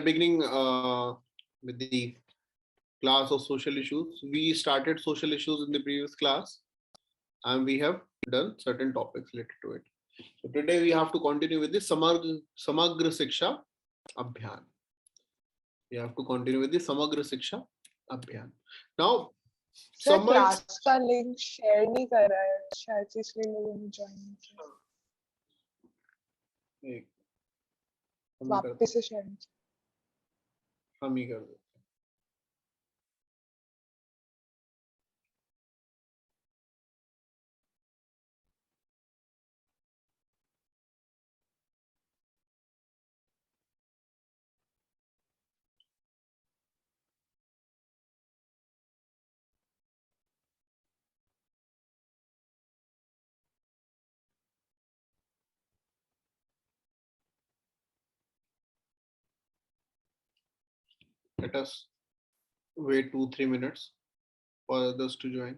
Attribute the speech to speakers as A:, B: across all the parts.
A: beginning with the class of social issues. We started social issues in the previous class and we have done certain topics related to it. So today we have to continue with the Samagra Shiksha Abhiyan. We have to continue with the Samagra Shiksha Abhiyan. Now,
B: sir class का link share नहीं कर रहा है शायद से इसलिए लोगों ने ज्वाइन नहीं किया वापस से शेयर
A: हम ही कर देते Let us wait 2-3 minutes for others to join.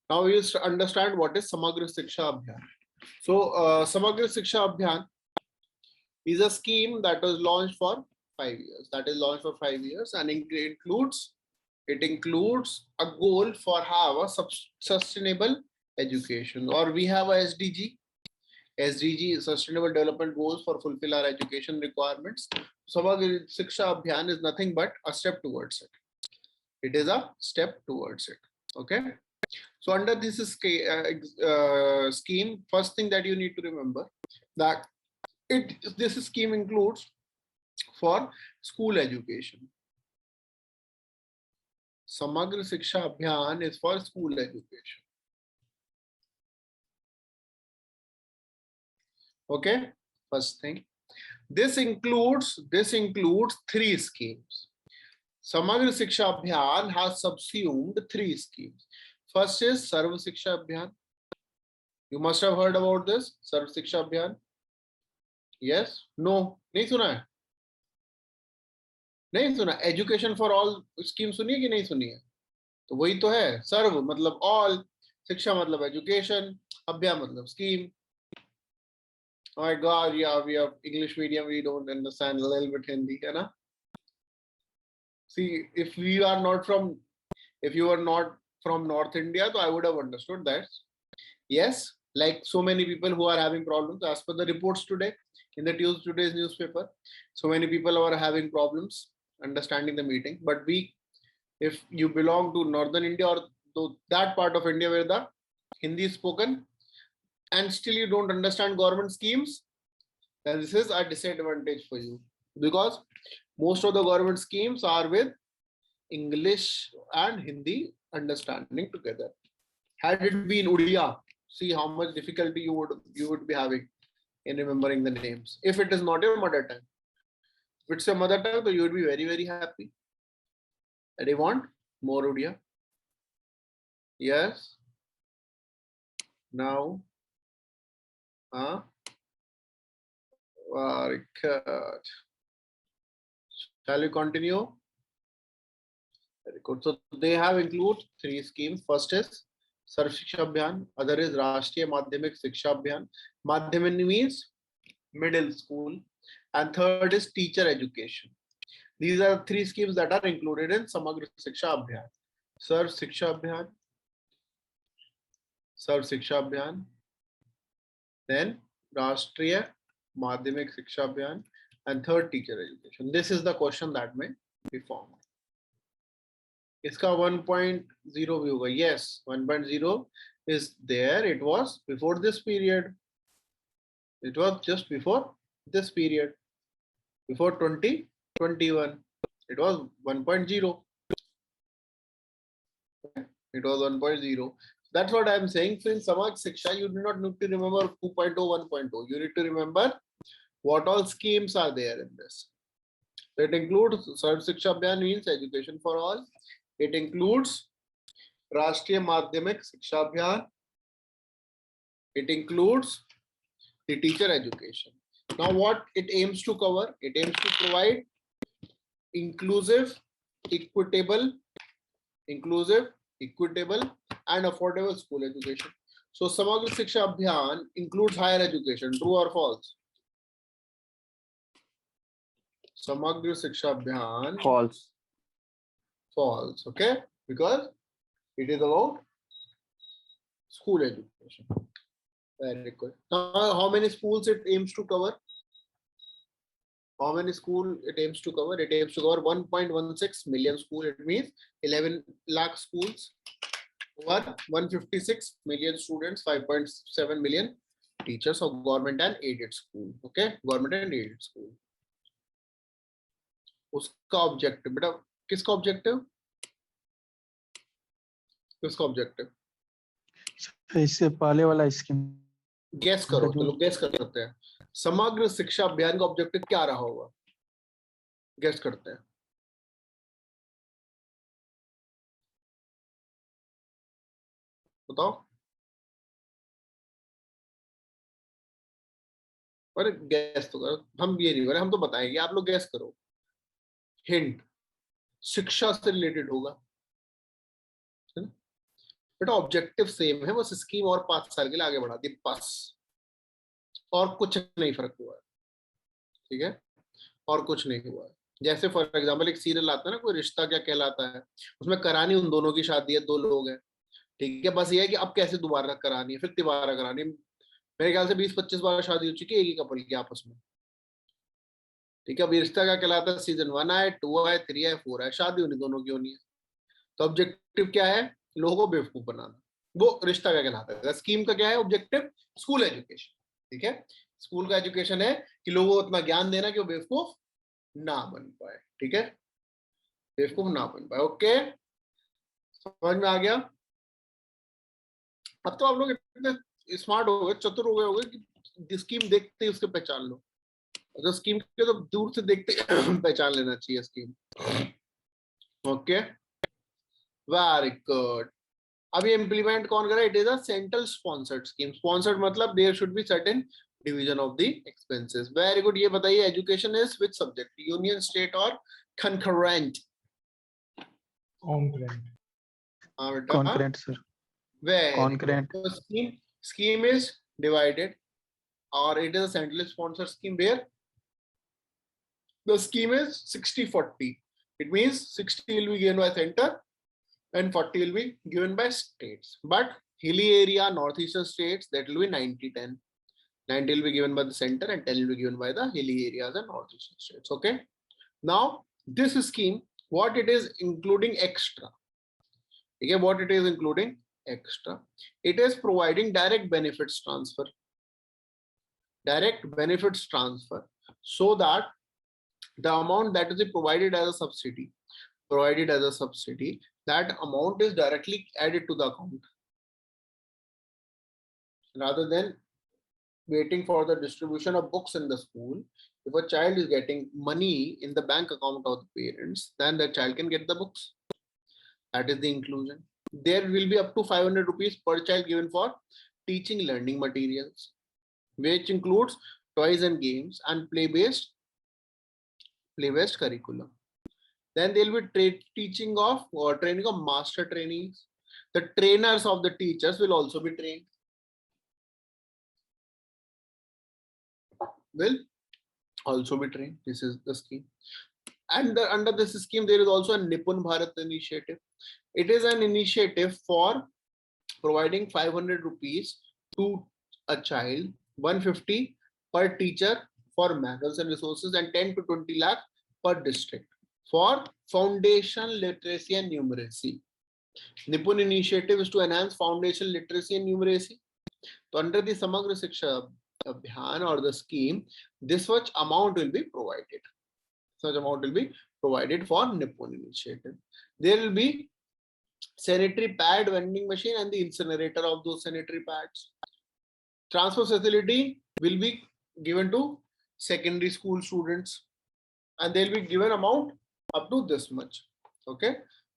A: Now we will understand what is Samagra Shiksha Abhiyan. So Samagra Shiksha Abhiyan is a scheme that was launched for 5 years. That is launched for 5 years, and it includes a goal for have a sustainable education, or we have a SDG. SDG, Sustainable Development Goals, for fulfill our education requirements. Samagra Shiksha Abhiyan is nothing but a step towards it. It is a step towards it. Okay. So under this scheme, first thing that you need to remember that this scheme includes for school education. Samagra Shiksha Abhiyan is for school education. Okay, first thing. This includes 3 schemes. Samagra Shiksha Abhiyan has subsumed 3 schemes. First is Sarva Shiksha Abhiyan. You must have heard about this, Sarva Shiksha Abhiyan. Yes? No? नहीं सुना है? नहीं सुना? Education for all scheme सुनी है कि नहीं सुनी है? तो वही तो है. सर्व मतलब all, शिक्षा मतलब education, अभ्यान मतलब scheme. Oh my God, yeah, we have English medium, we don't understand a little bit Hindi, है ना? See, if you are not from North India, so I would have understood that. Yes, like so many people who are having problems, as per the reports today in today's newspaper, so many people are having problems understanding the meeting. But if you belong to Northern India or to that part of India where the Hindi is spoken, and still you don't understand government schemes, then this is a disadvantage for you, because most of the government schemes are with English and Hindi understanding together. Had it been Odia, see how much difficulty you would be having in remembering the names. If it is not your mother tongue, if it's your mother tongue, then you would be very, very happy. And you want more Odia? Yes. Now, very good. Shall we continue? Very good. So they have included 3 schemes. First is Sarv Shiksha Abhiyan. Other is Rashtriya Madhyamik Shiksha Abhiyan. Madhyamik means middle school. And third is teacher education. These are 3 schemes that are included in Samagra Shiksha Abhiyan. Sarv Shiksha Abhiyan. Sarv Shiksha Abhiyan. Then Rashtriya Madhyamik Shiksha Abhiyan. And third, teacher education. This is the question that may be formed. Iska 1.0 भी होगा. Yes, 1.0 is there. It was before this period. It was just before this period. Before 2021. It was 1.0. It was 1.0. That's what I'm saying. So in Samaj Shiksha, you do not need to remember 2.0, 1.0. You need to remember what all schemes are there in this. It includes Sarv Shiksha Abhiyan means education for all. It includes Rashtriya Madhyamik Shiksha Abhiyan. It includes the teacher education. Now what it aims to cover? It aims to provide inclusive, equitable, and affordable school education. So Samagra Shiksha Abhiyan includes higher education. True or false? Samagra Shiksha Abhiyan.
C: False.
A: False. Okay, because it is about school education. Very good. Now, how many schools it aims to cover? How many schools it aims to cover? It aims to cover 1.16 million schools. It means 11 lakh schools over 156 million students, 5.7 million teachers of government and aided school. Okay, government and aided school. उसका objective बेटा किसका objective? किसका objective?
C: इससे पहले वाला scheme
A: gas करो, चलो gas कर सकते हैं. समग्र शिक्षा अभियान का ऑब्जेक्टिव क्या रहा होगा? गैस करते हैं. बताओ. अरे गैस तो करो, हम ये नहीं करें, हम तो बताएंगे, आप लोग गैस करो. हिंट, शिक्षा से रिलेटेड होगा बेटा. ऑब्जेक्टिव सेम है, बस स्कीम और 5 साल के लिए आगे बढ़ा दी बस, और कुछ नहीं फर्क हुआ है. ठीक है, और कुछ नहीं हुआ है. जैसे फॉर एग्जांपल एक सीरियल आता है ना, कोई रिश्ता क्या कहलाता है, उसमें करानी उन दोनों की शादी है, 2 लोग हैं. ठीक है, बस ये है कि अब कैसे दोबारा करानी है, फिर तिबारा करानी है. मेरे ख्याल से 20-25 बार शादी हो चुकी है एक ही कपल की आपस में. ठीक है, अब रिश्ता क्या कहलाता है, सीजन 1 है, 2 है, 3 है, 4 है, शादी उन्हीं दोनों की होनी है. तो ऑब्जेक्टिव क्या है? लोगों को बेवकूफ बनाना. वो रिश्ता क्या कहलाता है. स्कीम का क्या है ऑब्जेक्टिव? School education. ठीक है, स्कूल का एजुकेशन है कि लोगों को इतना ज्ञान देना कि वो बेवकूफ ना बन पाए. ठीक है, बेवकूफ ना बन पाए. ओके, समझ में आ गया? अब तो आप लोग इतने स्मार्ट हो गए, चतुर हो गए होंगे कि स्कीम देखते ही उसके पहचान लो. तो स्कीम के तो दूर से देखते पहचान लेना चाहिए स्कीम. Okay, very good. अब ये इम्प्लीमेंट कौन करे? It is a central sponsored scheme. Sponsored मतलब there should be certain division of the expenses. Very good. ये बताइए education is which subject, union, state और कंकरेंट?
D: Concurrent.
A: हाँ बेटा,
C: concurrent sir.
A: very
C: Concurrent.
A: good. So scheme is divided, or it is a centrally sponsored scheme where the scheme is 60-40. It means 60 will be given by center and 40 will be given by states. But hilly area, northeastern states, that will be 90-10. 90 will be given by the center and 10 will be given by the hilly areas and northeastern states. Okay. Now this scheme, what it is including extra? Okay, what it is including extra? It is providing direct benefits transfer. Direct benefits transfer, so that the amount that is provided as a subsidy, that amount is directly added to the account, rather than waiting for the distribution of books in the school. If a child is getting money in the bank account of the parents, then the child can get the books. That is the inclusion. There will be up to 500 rupees per child given for teaching learning materials, which includes toys and games and play-based curriculum. Then there will be teaching of or training of master trainees. The trainers of the teachers will also be trained. This is the scheme. And under this scheme, there is also a Nipun Bharat initiative. It is an initiative for providing 500 rupees to a child, 150 per teacher for manuals and resources, and 10 to 20 lakh per district for foundation literacy and numeracy. Nipun initiative is to enhance foundation literacy and numeracy. So under the Samagra Shiksha Abhiyan or the scheme, this much amount will be provided. Such amount will be provided for Nipun initiative. There will be sanitary pad vending machine and the incinerator of those sanitary pads. Transfer facility will be given to secondary school students, and they'll be given amount up to this much. Okay,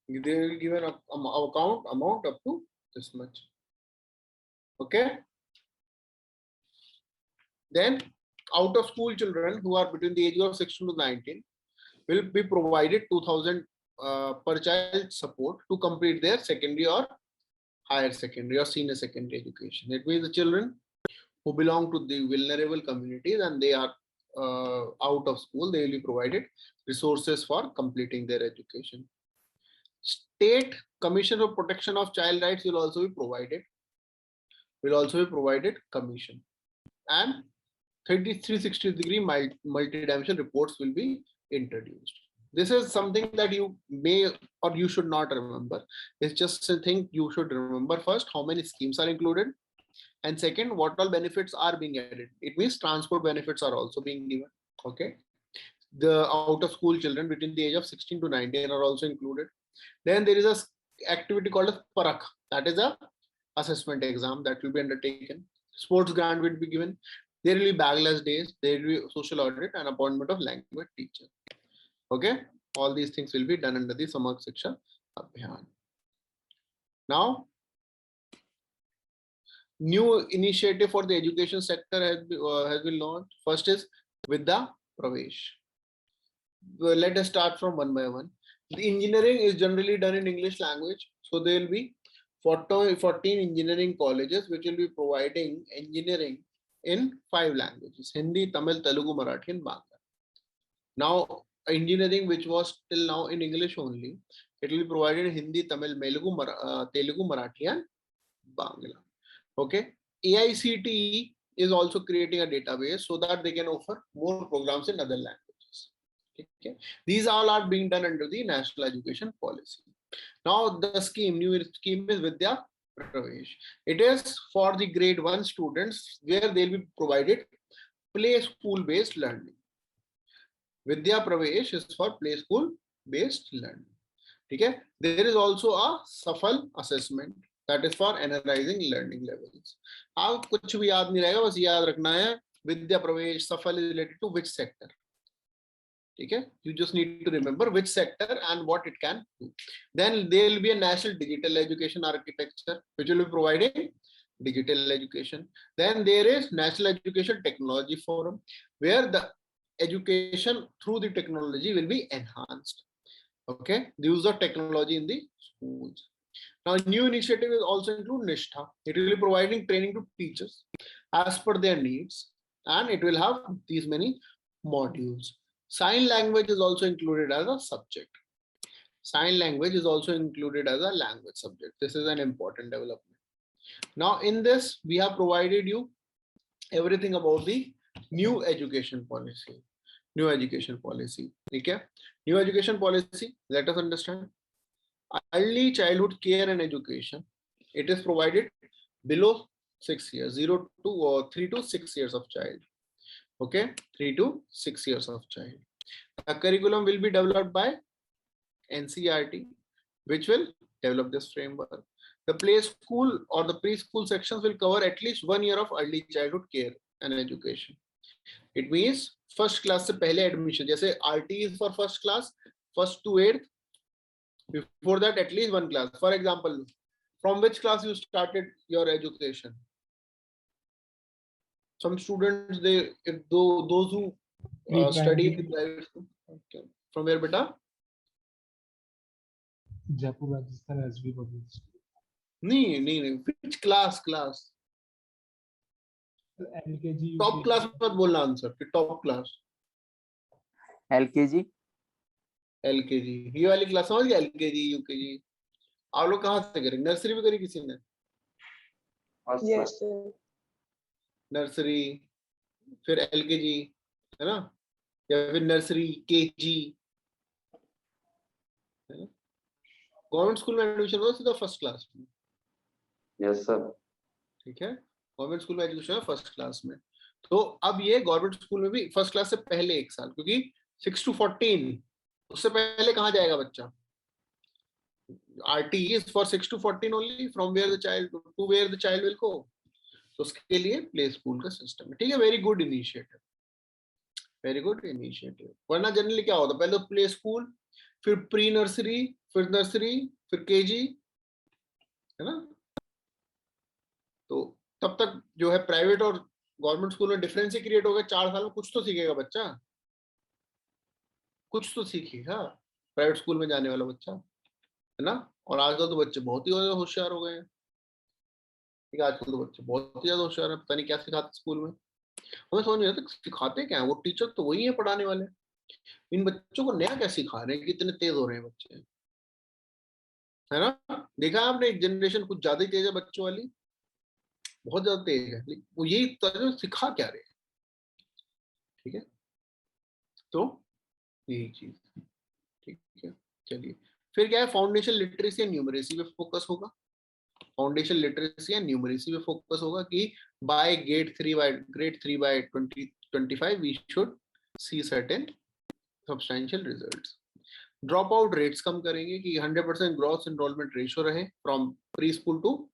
A: they will given amount up to this much. Okay. Then out of school children who are between the age of 16 to 19 will be provided 2000 per child support to complete their secondary or higher secondary or senior secondary education. It means the children who belong to the vulnerable communities and they are out of school, they will be provided resources for completing their education. State Commission for Protection of Child Rights will also be provided. Commission, and 360-degree multidimensional reports will be introduced. This is something that you may or you should not remember. It's just a thing you should remember. First, how many schemes are included, and second, what all benefits are being added. It means transport benefits are also being given. Okay, the out of school children between the age of 16 to 19 are also included. Then there is a activity called as Parak, that is a assessment exam that will be undertaken. Sports grant will be given. There will be bagless days, there will be social audit and appointment of language teacher. Okay, all these things will be done under the Samarth Shiksha Abhiyan. Now, new initiative for the education sector has been launched. First is Vidya Pravesh. Let us start from one by one. The engineering is generally done in English language, so there will be 14 engineering colleges which will be providing engineering in 5 languages: Hindi, Tamil, Telugu, Marathi, and Bangla. Now, engineering which was till now in English only, it will be provided in Hindi, Tamil, Telugu, Marathi, and Bangla. Okay, AICTE is also creating a database so that they can offer more programs in other languages. Okay, these all are being done under the National Education Policy. Now, the new scheme is Vidya Pravesh. It is for the grade 1 students where they'll be provided play school based learning. Vidya Pravesh is for play school based learning. Okay, there is also a Safal assessment that is for analyzing learning levels. आप कुछ भी याद नहीं रहेगा, बस याद रखना है Vidya Pravesh Safal is related to which sector. Okay, you just need to remember which sector and what it can do. Then there will be a national digital education architecture which will be providing digital education. Then there is National Education Technology Forum where the education through the technology will be enhanced. Okay, the use of technology in the schools. Now, new initiative will also include Nishtha. It will be providing training to teachers as per their needs, and it will have these many modules. Sign language is also included as a subject. Sign language is also included as a language subject. This is an important development. Now, in this, we have provided you everything about the new education policy. New education policy. Okay. New education policy. Let us understand. Early childhood care and education. It is provided below 6 years, 3 to 6 years of child. Okay, 3 to 6 years of child. The curriculum will be developed by NCERT, which will develop this framework. The play school or the preschool sections will cover at least 1 year of early childhood care and education. It means first class से पहले admission, जैसे RT is for first class, first to 8th. Before that, at least 1 class. For example, from which class you started your education? Some students, those who study in the private school. Okay. From where, beta?
D: Jaipur, Rajasthan SB Public School.
A: No. Which class?
D: LKG.
A: Top class मत बोलना answer. Top class.
E: LKG.
A: ये वाली class समझ गया? LKG, UKG. आप लोग कहाँ से करेंगे? नर्सरी में करी किसी ने?
B: Yes, sir.
A: नर्सरी, फिर LKG, है ना? या फिर नर्सरी, KG, गवर्नमेंट स्कूल में एडमिशन होता सीधा फर्स्ट क्लास में.
E: Yes, sir.
A: ठीक है, गवर्नमेंट स्कूल में एजुकेशन है फर्स्ट क्लास में. तो अब ये गवर्नमेंट स्कूल में भी फर्स्ट क्लास से पहले 1 साल, क्योंकि 6 to 14 उससे पहले कहाँ जाएगा बच्चा? RT is for 6 to 14 only, from where the child will go. तो उसके लिए प्ले स्कूल का सिस्टम है. ठीक है, वेरी गुड इनिशिएटिव. वरना जनरली क्या होता है, पहले प्ले स्कूल, फिर प्री नर्सरी, फिर नर्सरी, फिर केजी, है ना? तो तब तक जो है प्राइवेट और गवर्नमेंट स्कूल में डिफरेंस ही क्रिएट हो गया. 4 साल में कुछ तो सीखेगा बच्चा, कुछ तो सीखेगा प्राइवेट स्कूल में जाने वाला बच्चा, है ना? और आजकल तो बच्चे बहुत ही होशियार हो गए हैं. ठीक है, आजकल तो बच्चे बहुत ही ज्यादा होशियार है, पता नहीं क्या सिखाते स्कूल में, हमें समझ नहीं आता सिखाते क्या है, वो टीचर तो वही है पढ़ाने वाले, इन बच्चों को नया क्या सिखा रहे हैं कि इतने तेज हो रहे हैं बच्चे, है ना। देखा आपने, एक जनरेशन कुछ ज्यादा ही तेज है बच्चों वाली, बहुत ज्यादा तेज है, लेकिन वो यही तरह सिखा क्या रहे हैं, ठीक है। तो यही चीज, ठीक है। चलिए, फिर क्या है, फाउंडेशन लिटरेसी एंड न्यूमरेसी पे फोकस होगा, फाउंडेशन लिटरेसी एंड न्यूमरेसी पे फोकस होगा कि by grade 3 by 2025 we should see certain substantial results. Drop out rates कम करेंगे कि 100% ग्रॉस एनरोलमेंट रेशियो रहे from preschool to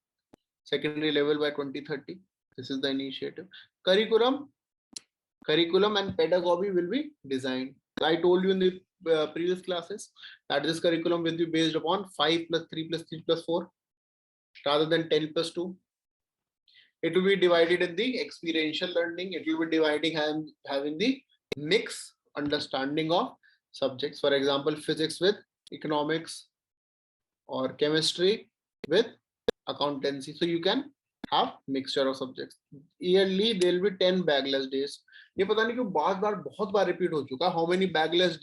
A: secondary level by 2030. This is the initiative. Curriculum and pedagogy will be designed. I told you in the previous classes that this curriculum will be based upon 5 plus 3 plus 3 plus 4 rather than 10 plus 2. It will be divided in the experiential learning. It will be dividing and having the mix understanding of subjects. For example, physics with economics or chemistry with accountancy. So you can have mixture of subjects. Yearly there will be 10 bagless days. ये पता नहीं क्यों बहुत बार repeat हो चुका, how many bagless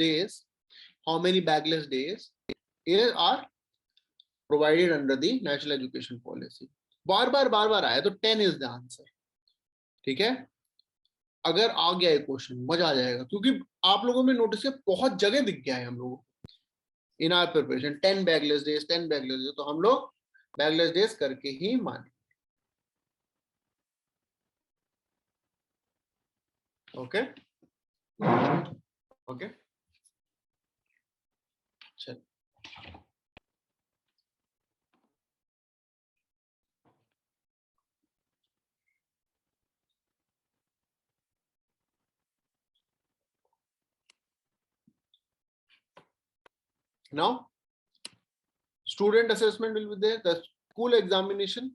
A: days are provided under the national education policy. बार बार आया, तो 10 is the answer, ठीक है। अगर आ गया एक क्वेश्चन मजा आ जाएगा, क्योंकि आप लोगों में नोटिस किया बहुत जगह दिख गया है हम लोगों को इन are preparation, 10 bagless days, 10 bagless days, तो हम लोग बैगलेस डेज करके ही माने, ओके ओके। चल, now student assessment will be there. The school examination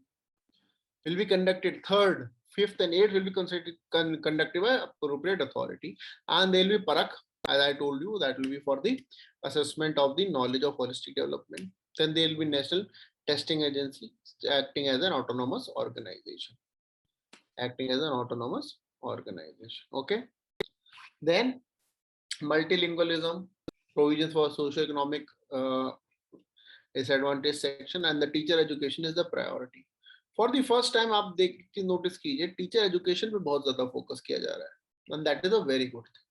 A: will be conducted 3rd, 5th and 8th will be conducted by appropriate authority, and there will be parak, as I told you, that will be for the assessment of the knowledge of holistic development. Then there will be national testing agency acting as an autonomous organization, okay. Then multilingualism, provisions for socio-economic disadvantaged section, and the teacher education is the priority. For the first time आप देख notice कीजिए, teacher education पे बहुत ज्यादा focus किया जा रहा है, and that is a very good thing.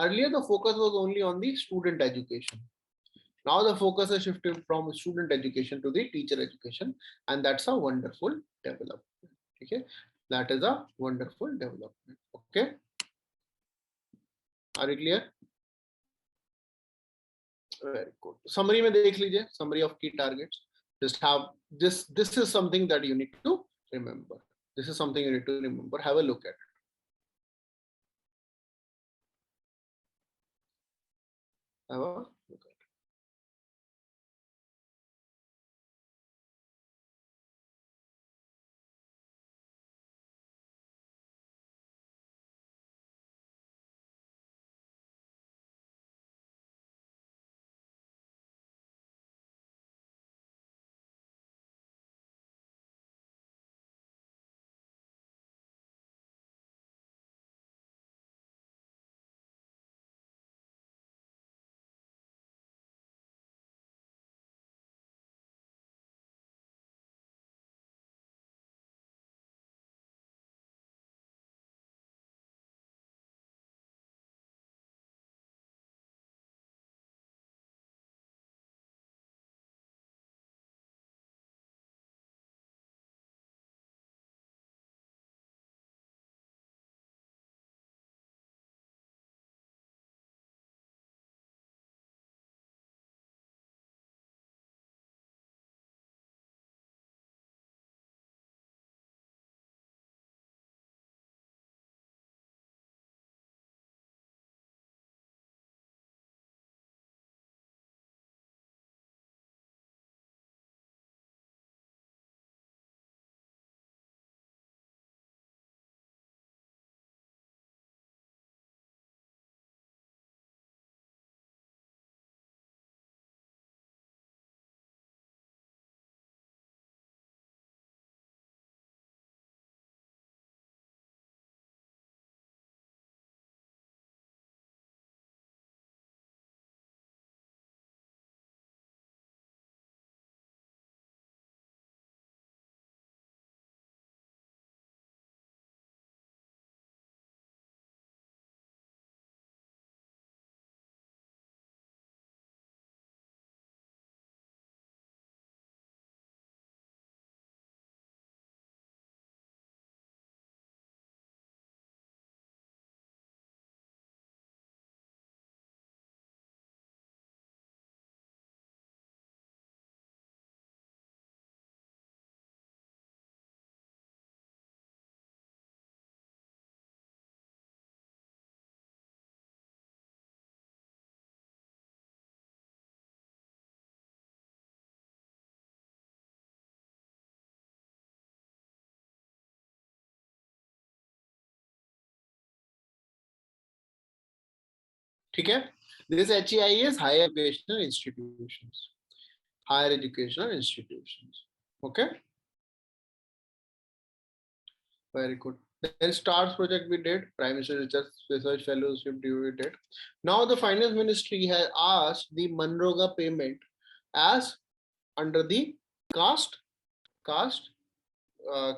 A: Earlier the focus was only on the student education. Now the focus has shifted from student education to the teacher education, and that's a wonderful development. Okay, that is a wonderful development. Okay, are you clear? Very good. Summary में देख लीजिए, summary of key targets. Just have this. This is something that you need to remember. This is something you need to remember. Have a look at it. Have a look at it. ठीक है. This HEI is higher educational institutions. Higher educational institutions. Okay. Very good. Then STARS project we did. Prime Minister Research Fellowship we did. Now the Finance Ministry has asked the Manroga payment as under the caste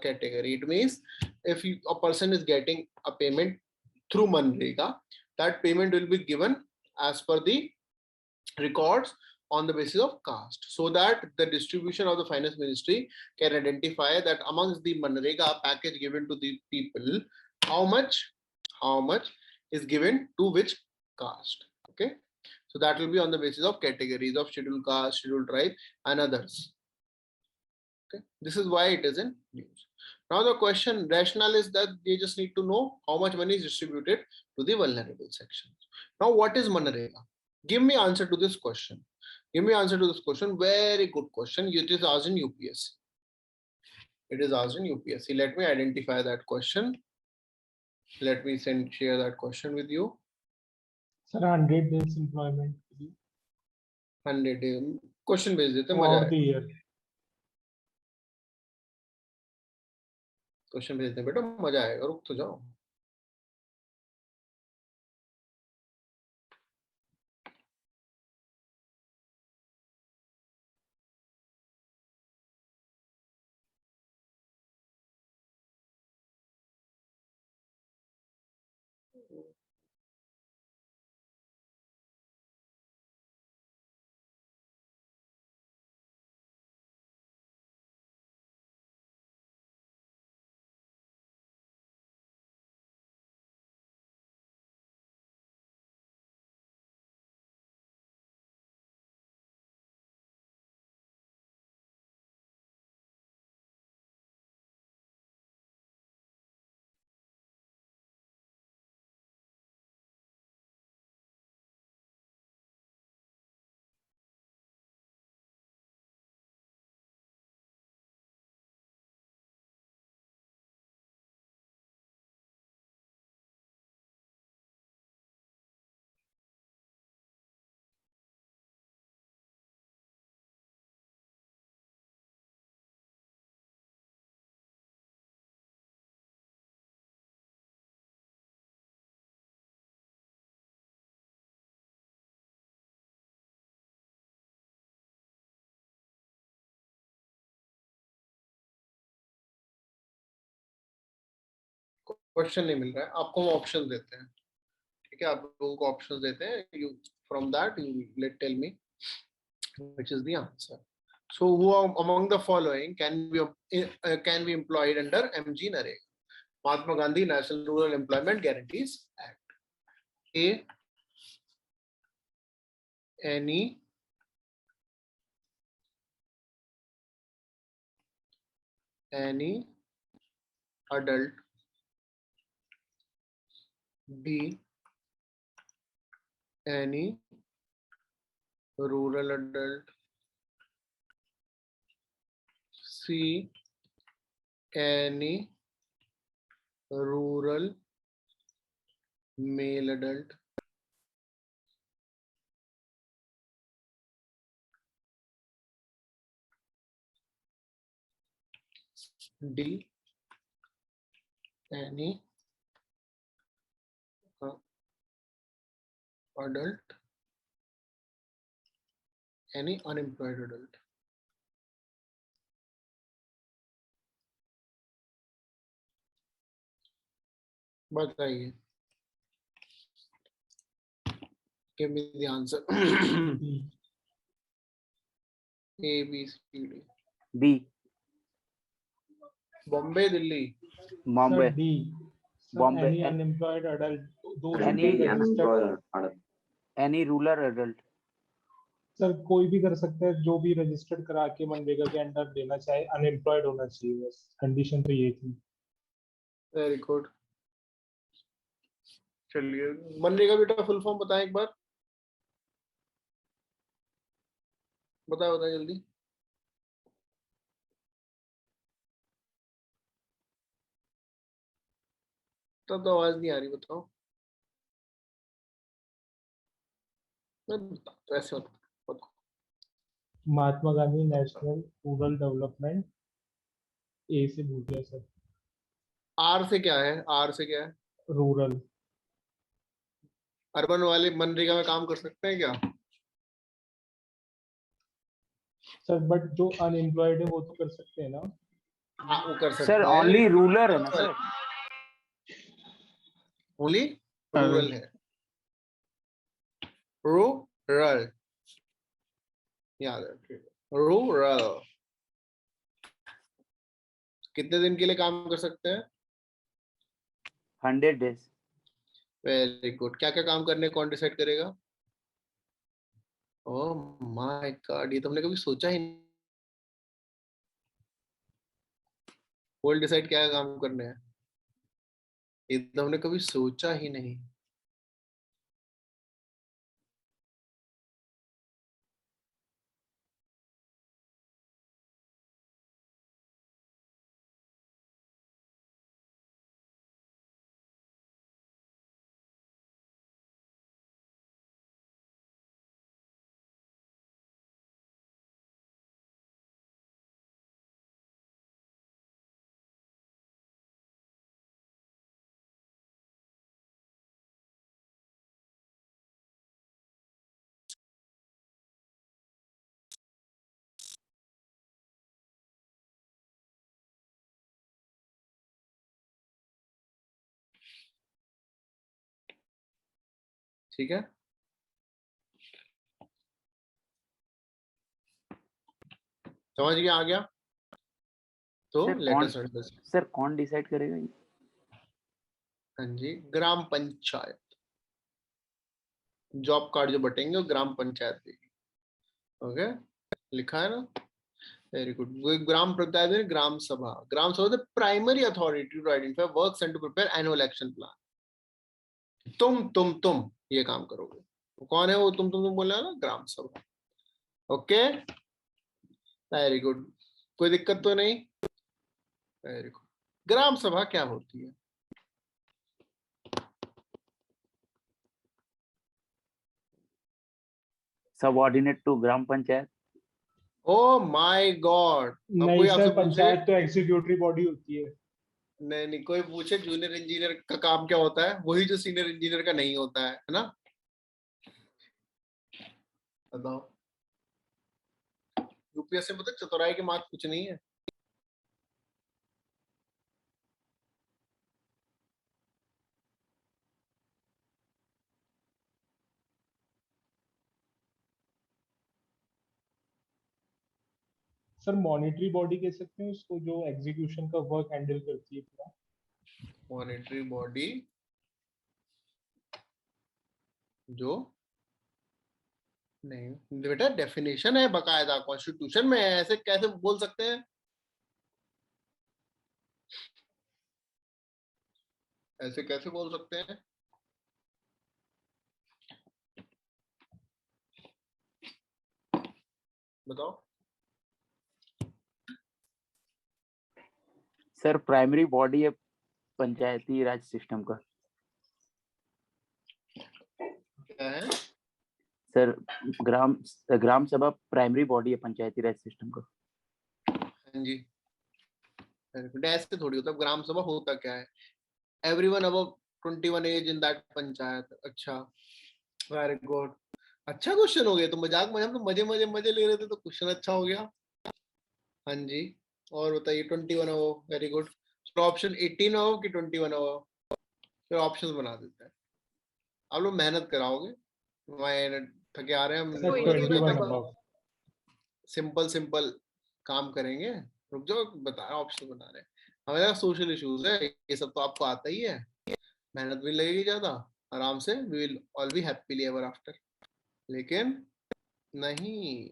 A: category. It means if a person is getting a payment through Manrega, that payment will be given as per the records on the basis of caste, so that the distribution of the Finance Ministry can identify that amongst the Manrega package given to the people, how much is given to which caste. Okay, so that will be on the basis of categories of scheduled caste, scheduled tribe, and others. Okay, this is why it is in news. Now the question rationale is that they just need to know how much money is distributed to the vulnerable sections. Now what is Manrega? Give me answer to this question. Give me answer to this question. Very good question. It is asked in UPSC. It is asked in UPSC. Let me identify that question. Let me share that question with you.
D: Sir, 100 days employment.
A: 100 days. Question भेज देते हैं,
D: Throughout the year.
A: Question भेजते हैं बेटा, मजा आएगा. रुक तो जाओ. क्वेश्चन नहीं मिल रहा है आपको, हम ऑप्शन देते हैं. ठीक है, आप लोगों को ऑप्शन देते हैं. You from that you let tell me which is the answer. So who among the following can be employed under MG Narega? Mahatma Gandhi National Rural Employment Guarantees Act. A, any adult. B, any rural adult. C, any rural male adult. D, any adult, any unemployed adult. बताइए. Give me the answer. A, B, C, D.
F: B.
A: Bombay, Delhi.
F: Bombay.
D: Sir, D. Sir,
F: Bombay.
D: any unemployed adult. Those
F: Any
D: who are registered.
E: unemployed adult.
F: Any rural adult.
D: Sir कोई भी कर सकता है जो भी registered करा के मनरेगा के अंडर देना चाहे, अनएम्प्लॉयड होना चाहिए, बस कंडीशन तो ये थी.
A: Very good. चलिए, मनरेगा बेटा फुल फॉर्म बताएं एक बार. बताओ जल्दी. तब तो आवाज नहीं आ रही, बताओ. मैं बताता हूँ, ऐसे मत बताओ।
D: Mahatma Gandhi national rural development, ए से भूल गया सर।
A: आर से क्या है, आर से क्या है?
D: रूरल।
A: अर्बन वाले मनरेगा में काम कर सकते हैं क्या?
D: सर बट जो अनएम्प्लॉयड है वो तो कर सकते हैं ना।
A: हाँ वो कर सकते
F: सर
A: हैं।
F: ओनली रूलर है ना सर?
A: ओनली रूरल है, रूरल, याद है, रूरल। कितने दिन के लिए काम कर सकते हैं?
F: 100 days।
A: Very good. क्या क्या काम करने कौन डिसाइड करेगा? ओह माय गॉड, ये तो हमने कभी सोचा ही नहीं। कौन डिसाइड क्या काम करने हैं, ये तो हमने कभी सोचा ही नहीं। ठीक है, समझ गया, आ गया तो
F: सर
A: लेट
F: कौन
A: अस अंडरस्टैंड।
F: सर कौन डिसाइड करेगा ये?
A: हाँ जी, ग्राम पंचायत। जॉब कार्ड जो बटेंगे वो ग्राम पंचायत देगी। ओके, लिखा है ना? Very good. ग्राम पंचायत है ग्राम Sabha. Gram Sabha the primary authority to identify works and to prepare annual action plan. तुम ये काम करोगे। तो कौन है वो तुम बोला ना? ग्राम सभा। Okay, very good. कोई दिक्कत तो नहीं? Very good. ग्राम सभा क्या होती है?
F: Subordinate to Gram Panchayat.
A: Oh my God. अब
D: नहीं
A: कोई आपसे
D: सर,
A: पूछे,
D: पंचायत तो एग्जीक्यूटिव बॉडी होती है।
A: नहीं नहीं, कोई पूछे जूनियर इंजीनियर का काम क्या होता है, वही जो सीनियर इंजीनियर का नहीं होता है ना? बताओ। यूपीएससी में तो चतुराई के मार्क्स कुछ नहीं है।
D: सर मॉनिटरी बॉडी कह सकते हैं उसको, जो एग्जीक्यूशन का वर्क हैंडल करती है पूरा।
A: मॉनिटरी बॉडी जो, नहीं बेटा, डेफिनेशन है बकायदा कॉन्स्टिट्यूशन में है, ऐसे कैसे बोल सकते हैं? ऐसे कैसे बोल सकते हैं? बताओ।
F: सर प्राइमरी बॉडी है पंचायती राज सिस्टम का।
A: क्या है?
F: सर ग्राम ग्राम सभा प्राइमरी बॉडी है पंचायती राज सिस्टम का।
A: हाँ जी, ऐसे थोड़ी होता है। ग्राम सभा होता क्या है? Everyone above 21 age in that panchayat. अच्छा, वेरी गुड। अच्छा क्वेश्चन हो गया। तो मजाक में हम तो मजे ले रहे थे, तो क्वेश्चन अच्छा हो गया। हाँ जी, और बताइए। 21 हो, वेरी गुड। तो ऑप्शन 18 हो कि 21 हो? फिर ऑप्शंस बना देते हैं। आप लोग मेहनत कराओगे, मैं थके आ रहे हैं हम।
D: सर
B: कोई नहीं,
D: 21
B: बताओ।
D: अबव।
A: सिंपल काम करेंगे। रुक जाओ, बता रहा, ऑप्शन बता रहे हैं। हमारे सोशल इश्यूज है, ये सब तो आपको आता ही है। मेहनत भी लगेगी ज्यादा, आराम से we will all be happily ever after. लेकिन नहीं।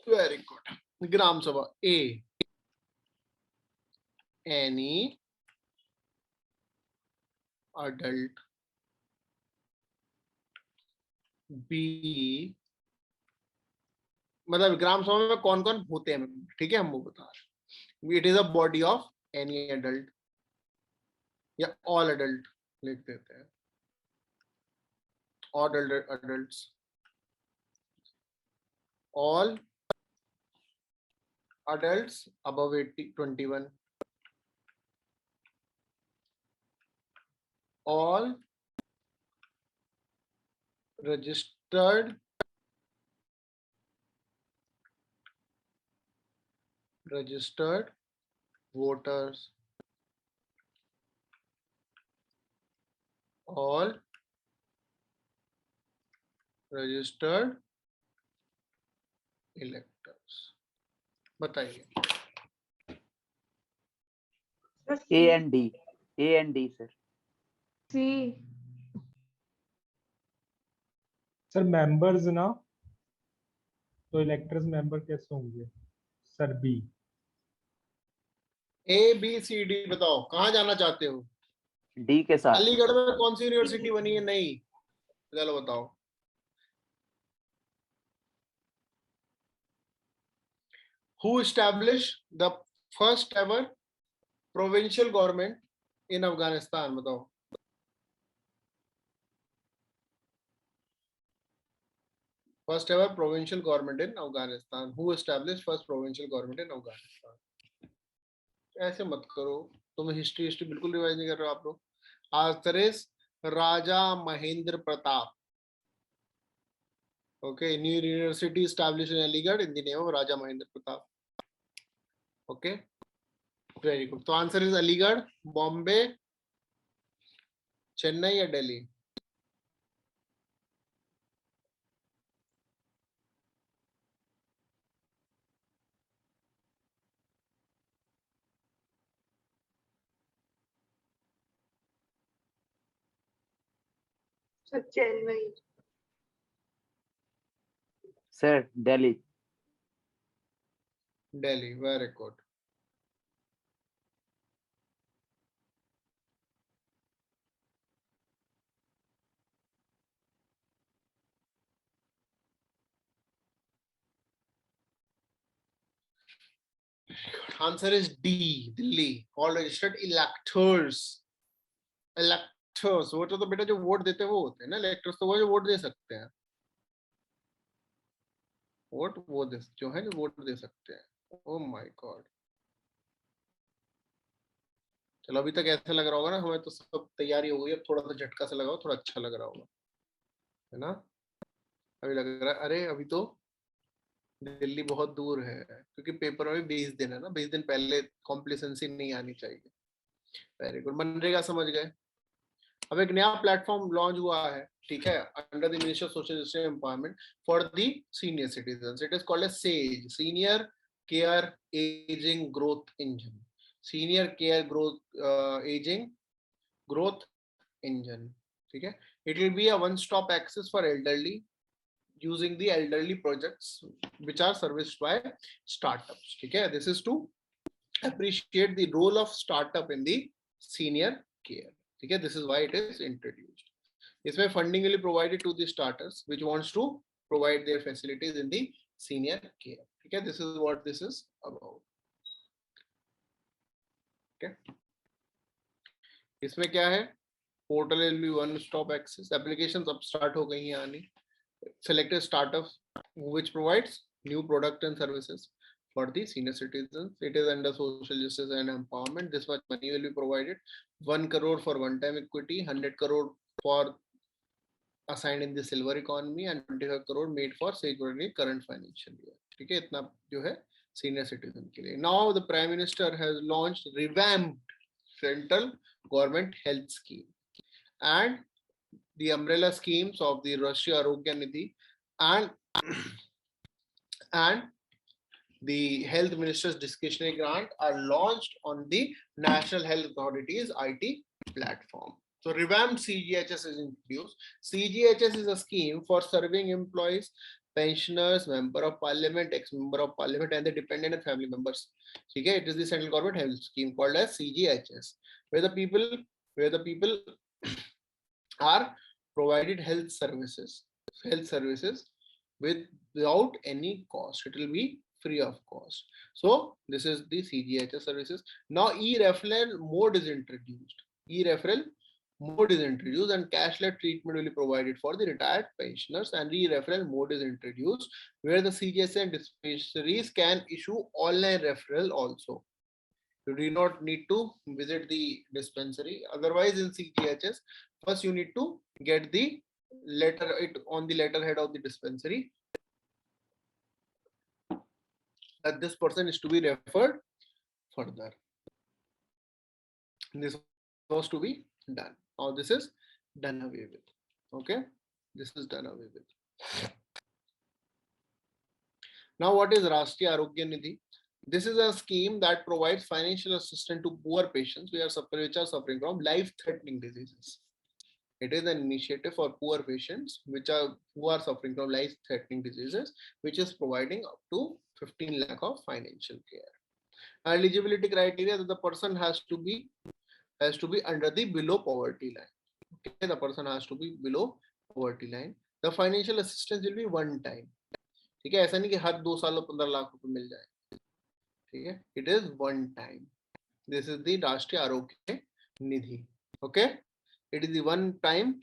A: Very good. ग्राम सभा। ए, एनी अडल्ट। बी, मतलब ग्राम सभा में कौन कौन होते हैं, ठीक है, हम वो बता रहे हैं। It is a body of any adult या ऑल अडल्ट लिख देते हैं। all adults, all adults above 21, all registered voters, all registered electors. बताइए.
F: A and D. A and D, sir.
B: C.
D: Sir members ना, तो इलेक्टर्स मेंबर कैसे होंगे? Sir B.
A: A B C D बताओ कहाँ जाना चाहते हो?
F: D के साथ.
A: अलीगढ़ में कौन सी यूनिवर्सिटी बनी है? नहीं, चलो बताओ. Who established the first ever provincial government in Afghanistan? बताओ. First ever provincial government in Afghanistan. Who established first provincial government in Afghanistan? ऐसे मत करो, तुम हिस्ट्री बिल्कुल रिवाइज नहीं कर रहे हो आप लोग. Answer is Raja Mahendra Pratap. Okay, new university established in Aligarh in the name of Raja Mahendra Pratap. Okay, very good. So answer is Aligarh, Bombay, Chennai or Delhi?
B: So Chennai.
F: Sir, Delhi.
A: Delhi, very good. Answer is D, Delhi. All registered electors. Electors, voter तो बेटा जो vote देते हैं वो होते हैं ना. electors तो वो जो वोट दे सकते हैं. वोट वो दे जो है जो वोट दे सकते हैं. Oh my God. चलो अभी तक ऐसा लग रहा होगा ना हमें तो सब तैयारी हो गई. अब थोड़ा सा झटका से लगाओ, थोड़ा अच्छा लग रहा होगा, है ना. अभी लग रहा है अरे अभी तो दिल्ली बहुत दूर है, क्योंकि पेपर में 20 दिन है ना. 20 दिन पहले कॉम्प्लिसेंसी नहीं आनी चाहिए. Very good. मनरेगा समझ गए. अब एक नया प्लेटफॉर्म लॉन्च हुआ है, ठीक है, under the ministry of social justice empowerment for the senior citizens. It is called as SAGE, senior care aging growth engine. Senior care growth aging growth engine. ठीक है. It will be a one stop access for elderly using the elderly projects which are serviced by startups. ठीक है. This is to appreciate the role of startup in the senior care. ठीक है. This is why it is introduced. इसमें funding will be provided to the starters which wants to provide their facilities in the senior care. ठीक है. This is what this is about. Okay. इसमें क्या है? Portal will be one stop access. Applications अब start हो गई हैं आनी. Select a startup which provides new product and services for the senior citizens. It is under social justice and empowerment. This much money will be provided. 1 crore for one-time equity, 100 crore for assigned in the silver economy, and 25 crore made for safeguarding current financial year. ठीक है. इतना जो है senior citizen के लिए. Now the Prime Minister has launched revamped central government health scheme and the umbrella schemes of the Rashtriya Arogya Nidhi and the health minister's discretionary grant are launched on the National Health Authority's IT platform. So revamped CGHS is introduced. CGHS is a scheme for serving employees, pensioners, member of parliament, ex-member of parliament, and the dependent and family members. Okay, it is the central government health scheme called as CGHS, where the people are provided health services without any cost. It will be free of cost. So this is the CGHS services. Now e-referral mode is introduced. E-referral mode is introduced and cashless treatment will be provided for the retired pensioners, and re-referral mode is introduced where the CGHS and dispensaries can issue online referral also. You do not need to visit the dispensary. Otherwise, in CGHS, first you need to get the letter on the letterhead of the dispensary that this person is to be referred further. This was to be done. Now this is done away with. Okay, this is done away with. Now what is Rashtriya Arogya Nidhi? This is a scheme that provides financial assistance to poor patients which are suffering from life-threatening diseases. It is an initiative for poor patients who are suffering from life-threatening diseases, which is providing up to 15 lakh of financial care. Eligibility criteria that the person has to be under the below poverty line. Okay, the person has to be below poverty line. The financial assistance will be one time. ठीक है, ऐसा नहीं कि हर 2 साल में 15 लाख रुपए मिल जाए. ठीक है, it is one time. This is the Rashtriya Arogya Nidhi. Okay, it is the one time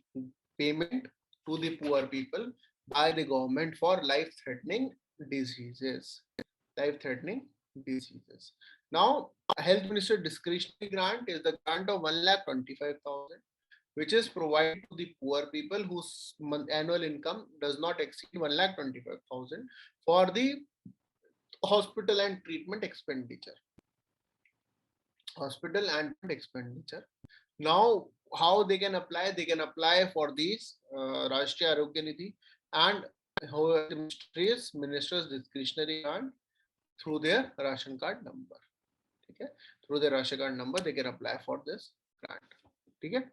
A: payment to the poor people by the government for life-threatening diseases. Life-threatening diseases. Now, Health Minister discretionary grant is the grant of 1,25,000, which is provided to the poor people whose annual income does not exceed 1,25,000 for the hospital and treatment expenditure. Hospital and expenditure. Now, how they can apply? They can apply for these Rashtriya Arogya Nidhi and minister's discretionary grant through their ration card number. Okay, through their ration card number they can apply for this grant. Okay,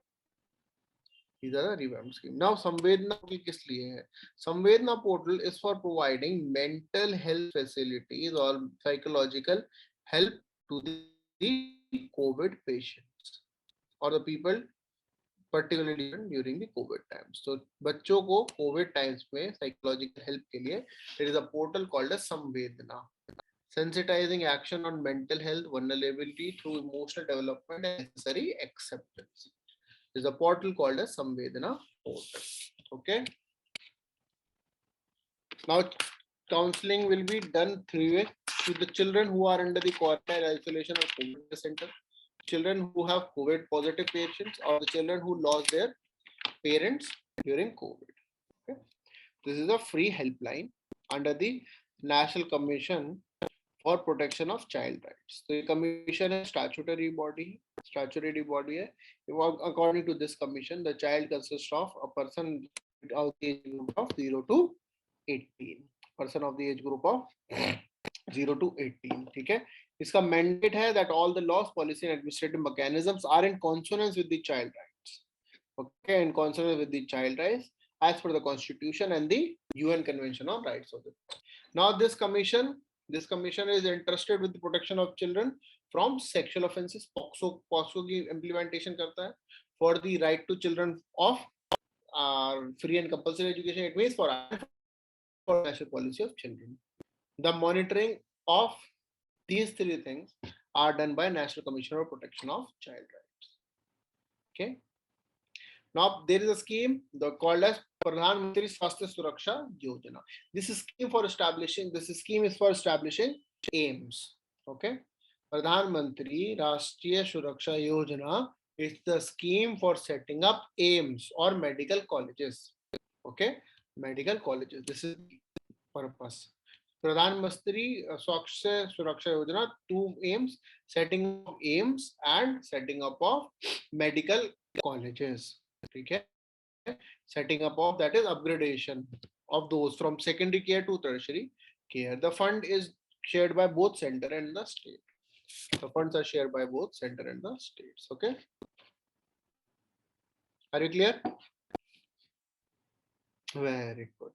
A: these are the revamped scheme. Now Samvedna portal किस लिए है? Samvedna portal is for providing mental health facilities or psychological help to the COVID patients or the people particularly during the COVID times. So बच्चों को COVID times में psychological help के लिए there is a portal called as Samvedna, sensitizing action on mental health vulnerability through emotional development and necessary acceptance. There is a portal called as Samvedna portal. Okay. Now counseling will be done 3 ways to the children who are under the quarantine isolation or COVID center, children who have COVID positive patients, or the children who lost their parents during COVID. Okay. This is a free helpline under the National Commission for Protection of Child Rights. So the commission is statutory body है. According to this commission, the child consists of a person of the age group of 0 to 18. Person of the age group of 0 to 18. ठीक है. इसका mandate है that all the laws, policy and administrative mechanisms are in consonance with the child rights. Okay, in consonance with the child rights as per the Constitution and the UN Convention on Rights of the Child. Now this commission is interested with the protection of children from sexual offences. POCSO की implementation करता है for the right to children of free and compulsory education. It means for national policy of children. The monitoring of these 3 things are done by National Commission for Protection of Child Rights. Okay. Now there is a scheme called as Pradhan Mantri Swasthya Suraksha Yojana. This scheme is for establishing aims. Okay. Pradhan Mantri Rashtriya Suraksha Yojana is the scheme for setting up aims or medical colleges. Okay. Medical colleges. This is the purpose. Pradhan Mantri Swasthya Suraksha Yojana, 2 aims: setting up aims and setting up of medical colleges. Okay. Setting up of, that is upgradation of those from secondary care to tertiary care. The fund is shared by both center and the state. The funds are shared by both center and the states. Okay. Are you clear? Very good.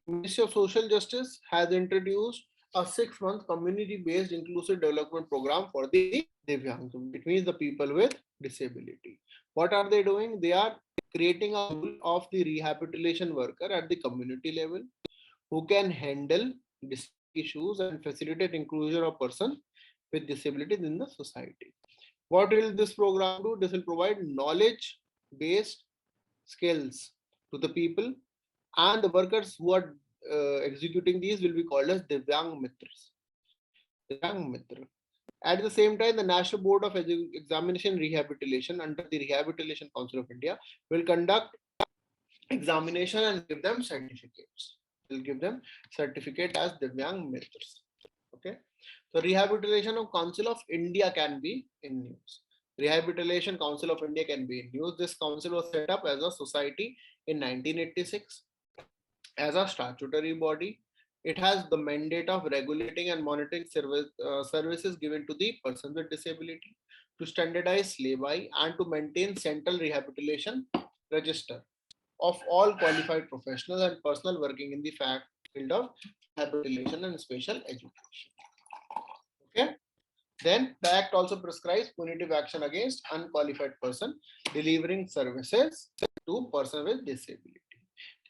A: Ministry of Social Justice has introduced a 6-month community-based inclusive development program for the Divyang. It means the people with disability. What are they doing? They are creating a pool of the rehabilitation worker at the community level who can handle issues and facilitate inclusion of person with disabilities in the society. What will this program do? This will provide knowledge-based skills to the people, and the workers who are executing these will be called as Divyang Mitras. Divyang Mitra. At the same time, the National Board of Examination Rehabilitation under the Rehabilitation Council of India will conduct examination and give them certificates. Will give them certificate as Divyang Mitras. Okay. So Rehabilitation of Council of India can be in news. Rehabilitation Council of India can be in news. This council was set up as a society in 1986 as a statutory body. It has the mandate of regulating and monitoring services given to the persons with disability, to standardize lay-by, and to maintain central rehabilitation register of all qualified professionals and personnel working in the field of rehabilitation and special education. Okay. Then the act also prescribes punitive action against unqualified person delivering services to person with disability.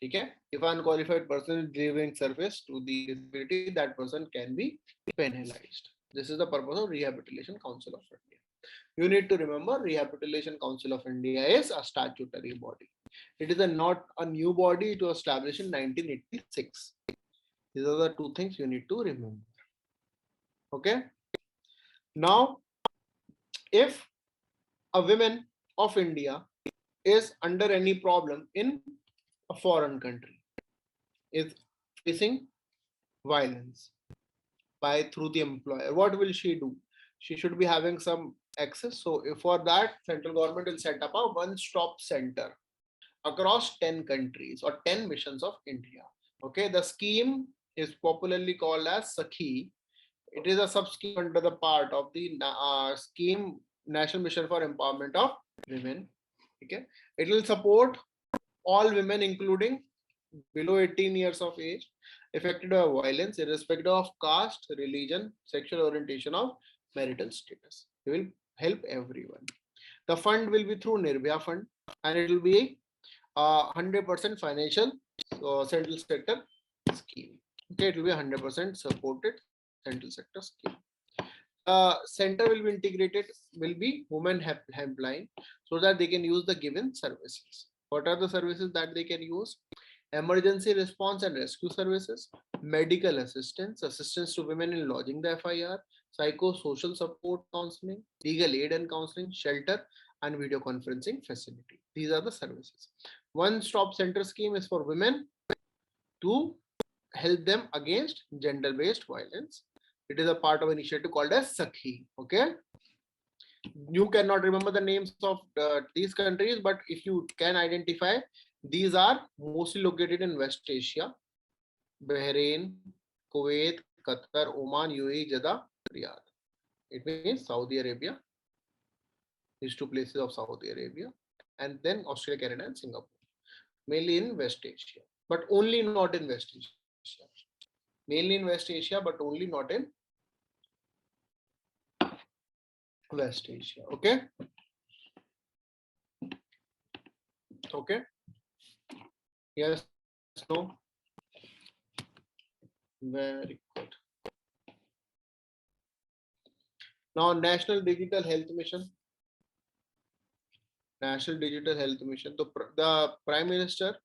A: Okay. If an unqualified person is delivering service to the disability, that person can be penalized. This is the purpose of Rehabilitation Council of India. You need to remember, Rehabilitation Council of India is a statutory body. It is not a new body. It was established in 1986. These are the two things you need to remember. Okay. Now, if a woman of India is under any problem in a foreign country, is facing violence through the employer, what will she do? She should be having some access. So for that, central government will set up a one-stop center across 10 countries or 10 missions of India. Okay, the scheme is popularly called as Sakhi. It is a sub-scheme under the part of the scheme National Mission for Empowerment of Women. Okay, it will support all women, including below 18 years of age, affected by violence, irrespective of caste, religion, sexual orientation, or marital status. It will help everyone. The fund will be through Nirbhaya Fund, and it will be 100% financial central sector scheme. Okay, it will be 100% supported central sector scheme. Center will be integrated, will be women helpline, so that they can use the given services. What are the services that they can use? Emergency response and rescue services, medical assistance, assistance to women in lodging the FIR, psychosocial support counseling, legal aid and counseling, shelter, and video conferencing facility. These are the services. One-stop center scheme is for women to help them against gender-based violence. It is a part of an initiative called as Sakhi. Okay. You cannot remember the names of these countries, but if you can identify, these are mostly located in West Asia: Bahrain, Kuwait, Qatar, Oman, UAE, Jeddah, Riyadh. It means Saudi Arabia. These two places of Saudi Arabia, and then Australia, Canada, and Singapore. Mainly in West Asia, but only not in West Asia. Mainly in West Asia, but only not in West Asia. Okay. Okay. Yes. No. Very good. Now, National Digital Health Mission. National Digital Health Mission. The Prime Minister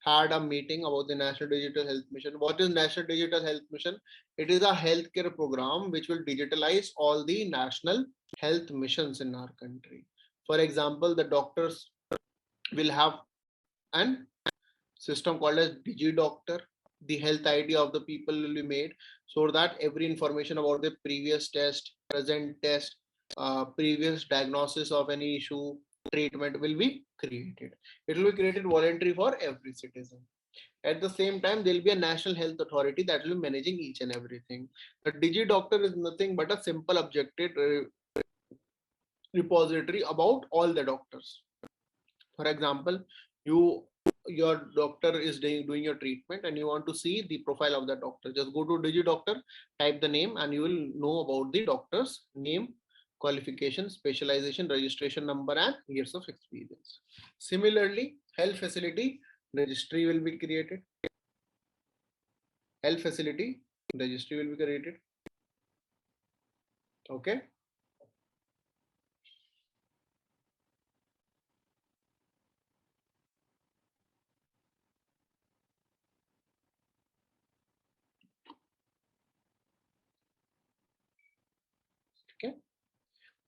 A: had a meeting about the National Digital Health Mission. What is National Digital Health Mission? It is a healthcare program which will digitalize all the national health missions in our country. For example, the doctors will have an system called as DigiDoctor. The health ID of the people will be made so that every information about the previous test, present test, previous diagnosis of any issue, treatment will be created. It will be created voluntary for every citizen. At the same time, there will be a national health authority that will be managing each and everything. The DigiDoctor is nothing but a simple objective repository about all the doctors. For example, your doctor is doing your treatment and you want to see the profile of the doctor. Just go to DigiDoctor, type the name, and you will know about the doctor's name, qualification, specialization, registration number, and years of experience. Similarly, health facility registry will be created. Health facility registry will be created. Okay. Okay,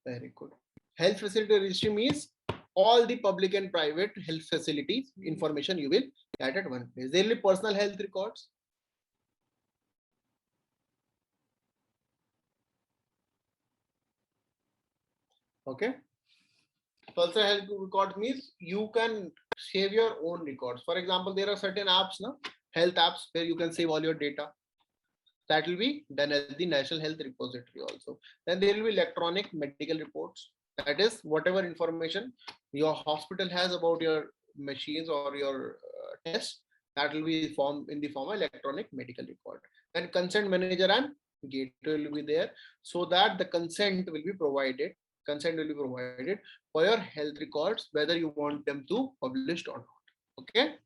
A: very good. Health facility registry means all the public and private health facilities information you will get at one place. There will be personal health records. Okay. Personal health record means you can save your own records. For example, there are certain apps, no? Health apps where you can save all your data. That will be done at the National Health Repository also. Then there will be electronic medical reports. That is whatever information your hospital has about your machines or your tests, that will be in the form of electronic medical record. Then consent manager and gateway will be there, so that the consent will be provided. Consent will be provided for your health records, whether you want them to published or not. Okay.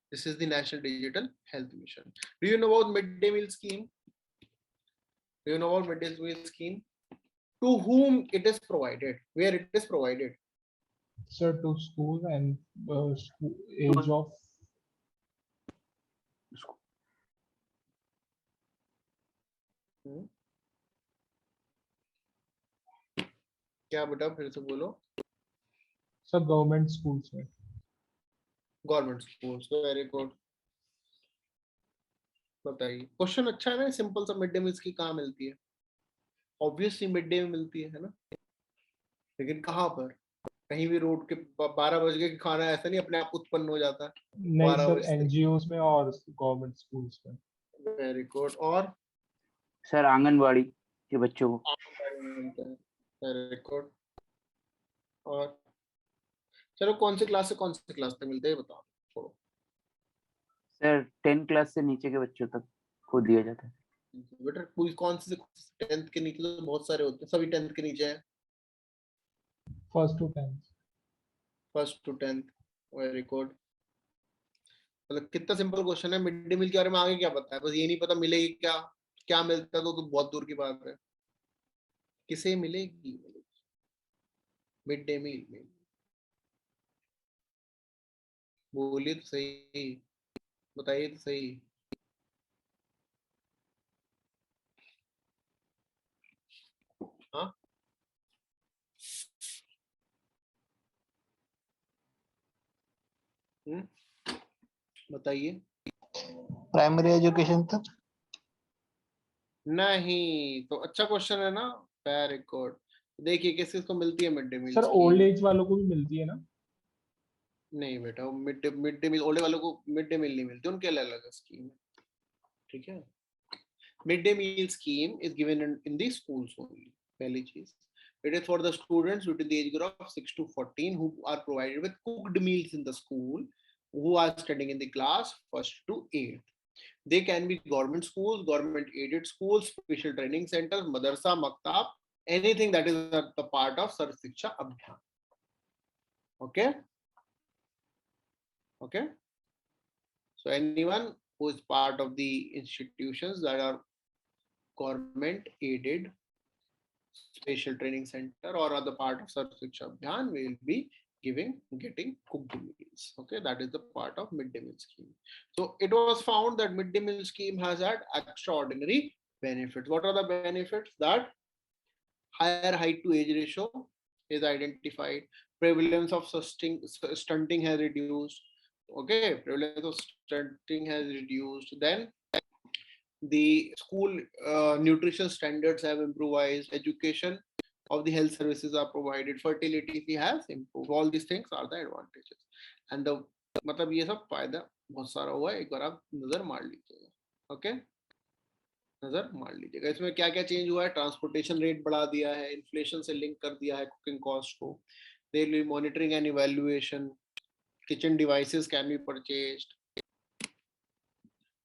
A: This is the National Digital Health Mission. Do you know about midday meal scheme? Do you know about midday meal scheme? To whom it is provided? Where it is provided?
D: Sir, to school and age of
A: क्या बेटा फिर से बोलो?
D: sir government schools में.
A: Government schools. Very good. बताइए, question अच्छा है ना? सिंपल सा. मिड डे मील्स की कहाँ मिलती है? ऑब्वियसली मिड डे में मिलती है ना? लेकिन कहाँ पर? कहीं भी रोड के 12 बज गए खाना ऐसा नहीं अपने आप उत्पन्न हो जाता है.
D: नहीं सर, एनजीओस में और गवर्नमेंट स्कूल्स में.
A: Very good. और
F: सर आंगनवाड़ी के बच्चों को.
A: Very good. और चलो, कौन सी क्लास से कौन सी क्लास तक मिलते हैं बताओ. छोड़ो
F: सर 10 क्लास से नीचे के बच्चों तक को दिया जाता है.
A: बेटा. कोई कौन सी 10th के नीचे तो बहुत सारे होते हैं. सभी 10th के नीचे हैं.
D: First to 10th.
A: First to 10th. Very good. मतलब कितना सिंपल क्वेश्चन है. मिड डे मील के बारे में आगे क्या पता है? बस ये नहीं पता मिलेगी क्या, क्या मिलता है तो बहुत दूर की बात है. किसे मिलेगी मिड डे मील में? बोलिए तो सही, बताइए तो सही. हाँ, बताइए.
C: प्राइमरी एजुकेशन तक.
A: नहीं तो अच्छा क्वेश्चन है ना. Very good. देखिए किस किस को मिलती है mid day meal.
D: Sir old age वालों को भी मिलती है ना?
A: नहीं बेटा, मिड डे मील ओल्ड वालों को मिड डे मील नहीं मिलती. उनके अलग अलग स्कीम है. ठीक है. Mid day meal scheme is given in the schools only. पहली चीज, it is for the students between the age group of 6 to 14 who are provided with cooked meals in the school, who are studying in the class 1st to 8th. They can be government schools, government aided schools, special training centers, madrasa, maktab, anything that is the part of Sarv Shiksha Abhiyan. Okay. Okay. So anyone who is part of the institutions that are government aided, special training center or other part of Sarv Shiksha Abhiyan will be getting cooked meals. Okay, that is the part of midday meal scheme. So it was found that midday meal scheme has had extraordinary benefits. What are the benefits? That higher height to age ratio is identified. Prevalence of stunting has reduced. Okay, prevalence of stunting has reduced. Then the school nutrition standards have improved. Education of the health services are provided. Fertility has improved. All these things are the advantages. And the मतलब ये सब फायदा बहुत सारा हुआ है. एक बार आप नजर मार लीजिएगा. ओके, नजर मार लीजिएगा. इसमें क्या क्या चेंज हुआ है? ट्रांसपोर्टेशन रेट बढ़ा दिया है, इन्फ्लेशन से लिंक कर दिया है कुकिंग कॉस्ट को. There will be monitoring and evaluation. Kitchen devices can be purchased.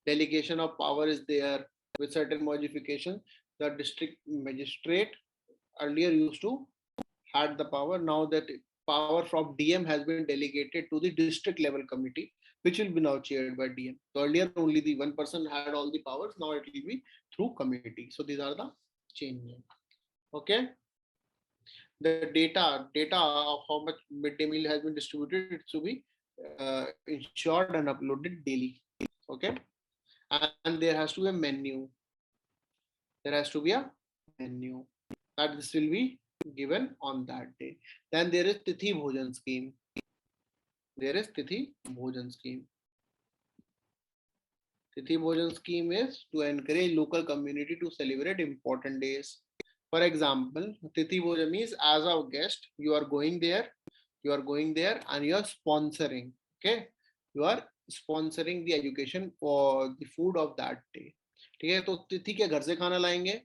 A: Delegation of power is there with certain modification. The district magistrate earlier used to had the power. Now that power from DM has been delegated to the district level committee, which will be now chaired by DM. So earlier only the one person had all the powers. Now it will be through committee. So these are the changes. Okay. The data of how much midday meal has been distributed, it should be ensured and uploaded daily. Okay. And there has to be a menu. There has to be a menu. that this will be given on that day. Then there is Tithi Bhojan scheme. There is Tithi Bhojan scheme. Tithi Bhojan scheme is to encourage local community to celebrate important days. For example, Tithi Bhojan means as a guest, you are going there and you are sponsoring. Okay, you are sponsoring the education or the food of that day. ठीक है, तो तिथि के घर से खाना लाएंगे?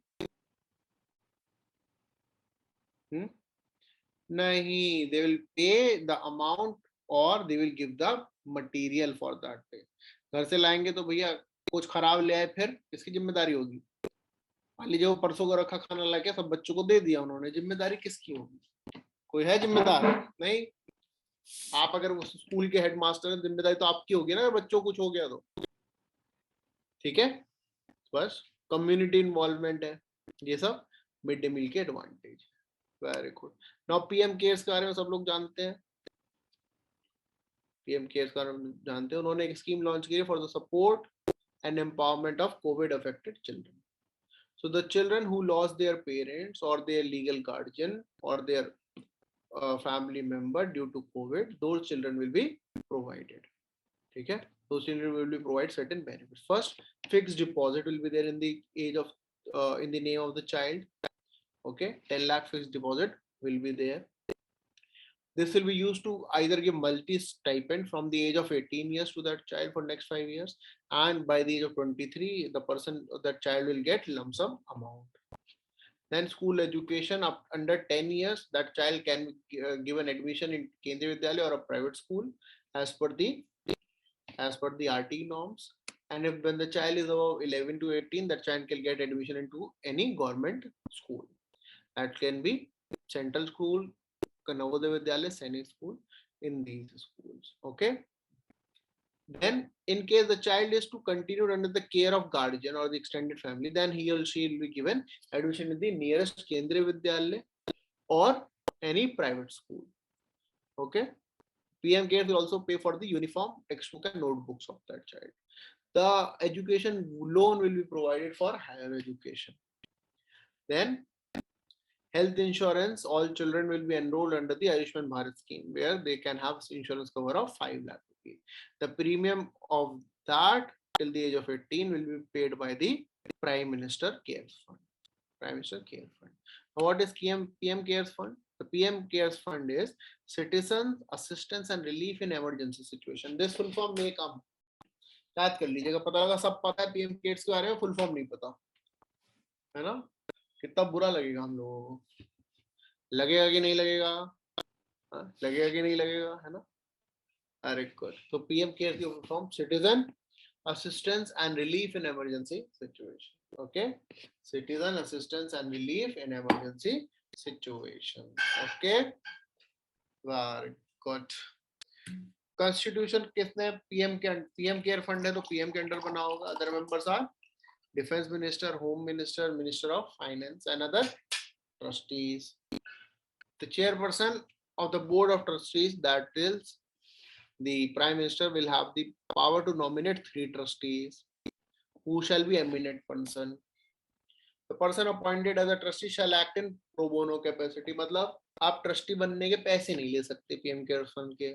A: नहीं, they will pay the amount or they will give the material for that day. घर से लाएंगे तो भैया कुछ खराब ले आए फिर किसकी जिम्मेदारी होगी? मान लीजिए वो परसों का रखा खाना लाके सब बच्चों को दे दिया उन्होंने, जिम्मेदारी किसकी होगी? कोई है जिम्मेदार? नहीं। आप अगर उस स्कूल के हेडमास्टर हैं, जिम्मेदारी तो आपकी होगी ना, बच्चों को कुछ हो गया तो। ठीक है, बस कम्युनिटी इन्वॉल्वमेंट है ये सब मिड डे मील के advantage. Very good. Now PM cares के बारे में सब लोग जानते हैं। पीएम केयर्स के बारे में जानते हैं, उन्होंने एक स्कीम लॉन्च की है for the support and empowerment of Covid affected children. So the children who lost their parents or their legal guardian or their family member due to COVID, those children will be provided. ठीक है, those children will be provided certain benefits. First, fixed deposit will be there in the age of in the name of the child. Okay, 10 lakh fixed deposit will be there. This will be used to either give multi stipend from the age of 18 years to that child for next 5 years, and by the age of 23 the person, that child will get lump sum amount. Then school education up under 10 years, that child can be given admission in Kendriya Vidyalaya or a private school as per the RT norms. And if when the child is above 11 to 18, that child can get admission into any government school. That can be central school, Navodaya Vidyalaya, Sainik school, in these schools. Okay. Then in case the child is to continue under the care of guardian or the extended family, then he or she will be given admission in the nearest Kendriya Vidyalaya or any private school. Okay. PM Cares will also pay for the uniform, textbook and notebooks of that child. The education loan will be provided for higher education. Then health insurance, all children will be enrolled under the Ayushman Bharat scheme, where they can have insurance cover of 5 lakh rupees. The premium of that till the age of 18 will be paid by the Prime Minister Cares Fund. Prime Minister Care Fund. Now, what is PM Cares Fund? The PM Cares Fund is Citizen Assistance and Relief in Emergency Situation. This full form may come. याद कर लीजिएगा, पता लगा सब पता है PM cares के बारे में, फुल फॉर्म नहीं पता है ना, कितना बुरा लगेगा हम लोगों को, लगेगा कि नहीं लगेगा, लगेगा कि नहीं लगेगा, है ना। अरे गुड। तो पीएम केयर्स की full form citizen assistance and relief in emergency situation. Okay, citizen assistance and relief in emergency situation. Okay, very good. Constitution किसने पीएम केयर फंड है तो पीएम के अंडर बना होगा. Other members are defence minister, home minister, minister of finance and other trustees. The chairperson of the board of trustees, that is the prime minister, will have the power to nominate 3 trustees who shall be eminent person. The person appointed as a trustee shall act in pro bono capacity. मतलब आप trustee बनने के पैसे नहीं ले सकते PM care fund के,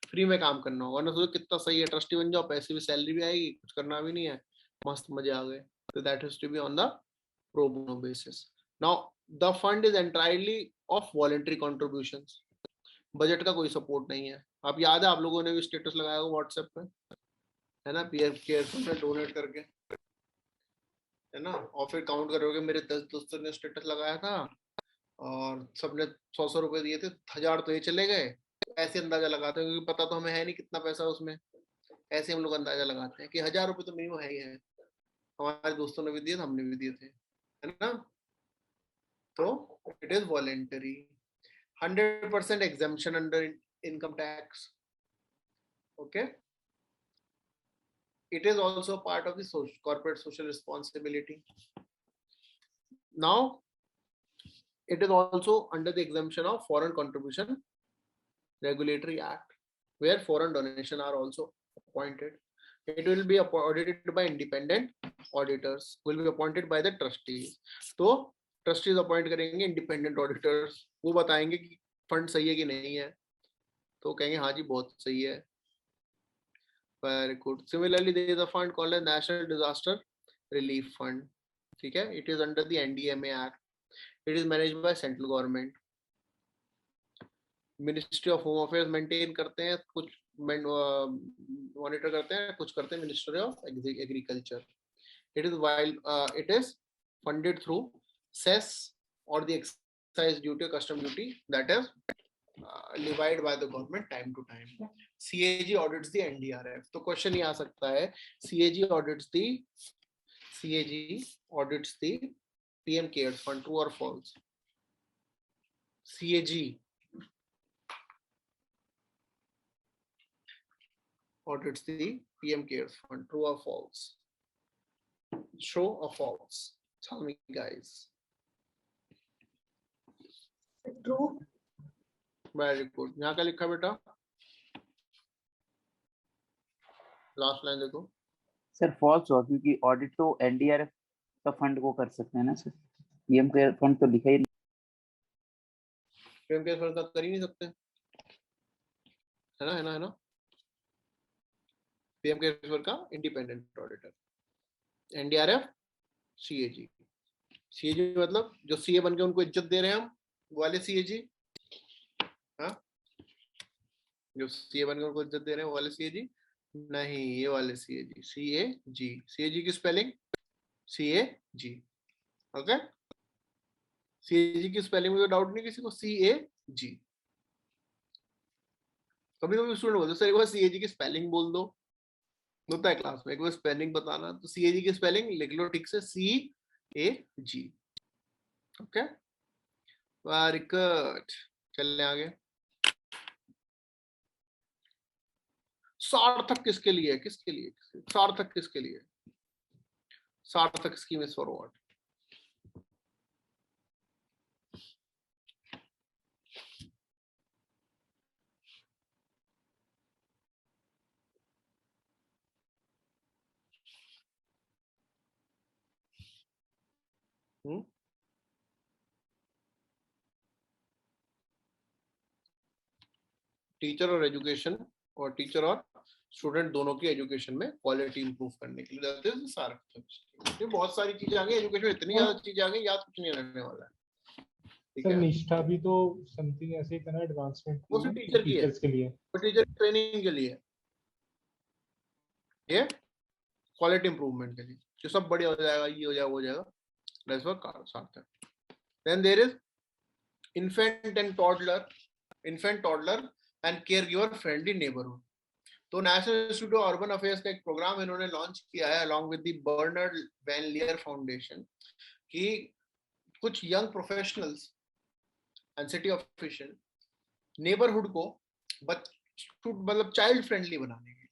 A: free में काम करना होगा ना. सोचो कितना सही है, ट्रस्टी बन जाओ, पैसे भी, सैलरी भी आएगी, कुछ करना भी नहीं है, मस्त मजे आ गए. तो that has to be on the pro bono basis. Now the fund is entirely of voluntary contributions. Budget का कोई सपोर्ट नहीं है. आप याद है, आप लोगों ने भी स्टेटस लगाया होगा व्हाट्सएप पे, है ना, पीएम केयर फंड में डोनेट करके, है ना. और फिर काउंट करोगे, मेरे 10 दोस्तों ने स्टेटस लगाया था और सबने 100 रुपए दिए थे, 1000 तो ये चले गए. ऐसे अंदाजा लगाते हैं, क्योंकि पता तो हमें है नहीं कितना पैसा उसमें, ऐसे हम लोग अंदाजा लगाते हैं कि 1000 रुपए तो मिनिमम है ही है. हमारे दोस्तों ने भी दिए थे, हमने भी दिए थे, है ना. तो it is voluntary. 100% exemption under income tax. Okay. It is also part of the corporate social responsibility. Now, it is also under the exemption of Foreign Contribution Regulatory Act, where foreign donation are also appointed. It will be audited by independent auditors, will be appointed by the trustees. So trustees appoint करेंगे independent auditors, वो बताएंगे कि fund सही है कि नहीं है, तो कहेंगे हाँ जी बहुत सही है। Very good. Similarly there is a fund called as national disaster relief fund, ठीक है, it is under the NDMA act, it is managed by central government. Ministry of home affairs maintain करते हैं, कुछ मॉनिटर करते हैं, कुछ करते हैं ministry of agriculture. It is while it is funded through cess or the excise duty or custom duty that is levied by the government time to time. CAG audits the NDRF. तो question ये आ सकता है, CAG audits the PM CARES fund, true or false? CAG audits the PM CARES fund, true or false? True or false? Tell me guys.
B: True.
A: Very good. यहाँ का लिखा बेटा, last line देखो।
F: Sir false हुआ, क्योंकि audit तो NDRF का fund को कर सकते हैं ना सर, पीएम केयर फंड तो लिखा ही नहीं।
A: पीएम केयर फंड का कर ही नहीं सकते, है ना, है ना, है ना। पीएम केयर फंड का independent auditor, NDRF, CAG. CAG मतलब जो सीए बन के उनको इज्जत दे रहे हैं हम, वो वाले सीएजी, हाँ, जो सीए बन के उनको इज्जत दे रहे हैं वो वाले सीएजी नहीं, ये वाले सीएजी, सीएजी। सीएजी की स्पेलिंग सीएजी, ओके। सीएजी की स्पेलिंग में तो डाउट नहीं किसी को, सीएजी। कभी कभी स्टूडेंट बोलते सर एक बार सीएजी की स्पेलिंग बोल दो, होता है क्लास में, एक बार स्पेलिंग बताना, तो सीएजी की स्पेलिंग लिख लो ठीक से, सीएजी, ओके। वेरी गुड, चलने आगे। सार्थक किसके लिए, किसके लिए, सार्थक किसके लिए? सार्थक scheme is for what? Teacher और एजुकेशन, और टीचर और स्टूडेंट दोनों की एजुकेशन में क्वालिटी इंप्रूव करने के लिए जाते हैं सार्थक। ये बहुत सारी चीजें आ गई एजुकेशन में, इतनी ज्यादा चीजें आ गई, याद कुछ नहीं रहने वाला है, ठीक
D: सर
A: है।
D: निष्ठा भी तो समथिंग ऐसे ही था ना, एडवांसमेंट
A: वो सिर्फ टीचर की है,
D: टीचर्स के लिए,
A: वो टीचर ट्रेनिंग के लिए, ये क्वालिटी इंप्रूवमेंट के लिए, जो सब बढ़िया हो जाएगा, ये हो जाएगा, वो हो जाएगा, that's what Sarthak. Then there is infant toddler and caregiver friendly neighborhood। तो national institute of urban affairs का एक प्रोग्राम इन्होंने लॉन्च किया है along with the Bernard van Leer foundation, कि कुछ young professionals and city official neighbourhood को मतलब चाइल्ड फ्रेंडली बनाने के लिए,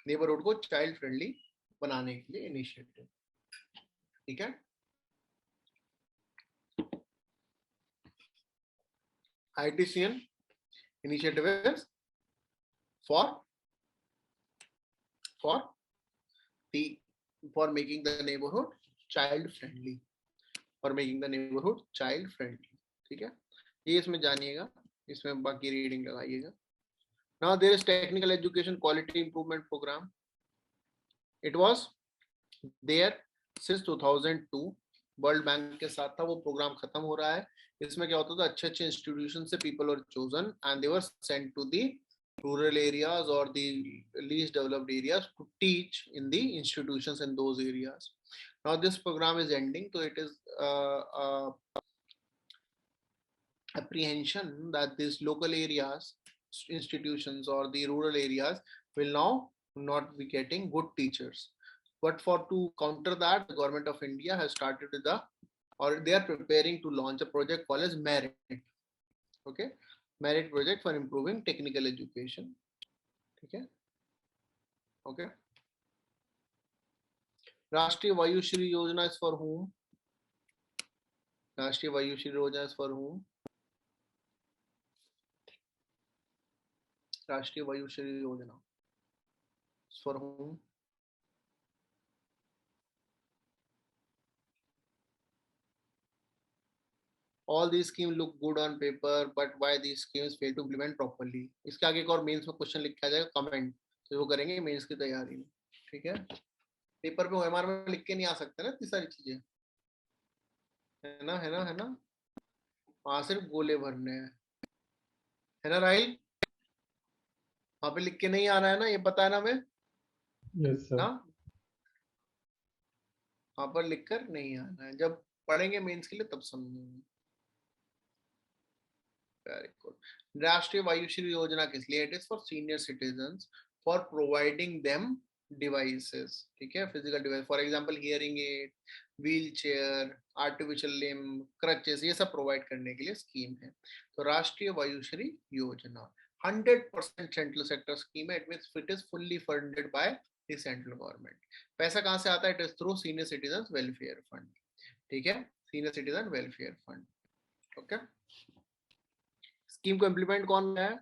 A: नेबरहुड को चाइल्ड फ्रेंडली बनाने के लिए इनिशिएटिव, ठीक है। ITCN initiative is for making the neighborhood child friendly, for making the neighborhood child friendly, ठीक है। ये इसमें जानिएगा, इसमें बाकी रीडिंग लगाइएगा। Now there is technical education quality improvement program. It was there since 2002, world bank के साथ था, वो प्रोग्राम खत्म हो रहा है। इसमें क्या होता था, अच्छे अच्छे इंस्टीट्यूशन से people were chosen and they were sent to the rural areas or the least developed areas to teach in the institutions in those areas. Now this program is ending, so it is apprehension that these local areas, institutions or the rural areas will now not be getting good teachers. But for to counter that, the government of India has started with they are preparing to launch a project called as Merit. Okay, Merit project for improving technical education. Okay, okay. Rashtriya Vayushri Yojana is for whom? Rashtriya Vayushri Yojana is for whom? Rashtriya Vayushri Yojana is for whom? all these schemes look good on paper, but why these schemes fail to implement properly? इसके आगे एक और mains में question लिखा जाएगा comment, तो वो करेंगे मेंस की तैयारी में, ठीक है? पेपर पे OMR में लिख के नहीं आ सकते ना इतनी सारी चीजें, है ना, है ना, है ना? वहां सिर्फ गोले भरने हैं, है ना राहिल? वहां पे लिख के नहीं आ रहा है ना, ये पता है ना हमें?
D: Yes sir.
A: हाँ, वहां पर लिखकर नहीं आना है, जब पढ़ेंगे मेंस के लिए तब समझेंगे। Very good. राष्ट्रीय वायुश्री योजना किस लिए? It is for senior citizens, for providing them devices, ठीक है, physical device, for example hearing aid, wheel chair, artificial limb, crutches, ये सब प्रोवाइड करने के लिए स्कीम है। तो राष्ट्रीय वायुश्री योजना 100% सेंट्रल सेक्टर स्कीम है, it means it is fully funded by the central government. पैसा कहाँ से आता है? It is through senior citizen welfare fund, ठीक है, senior citizen welfare fund, okay. Scheme को इम्प्लीमेंट कौन है?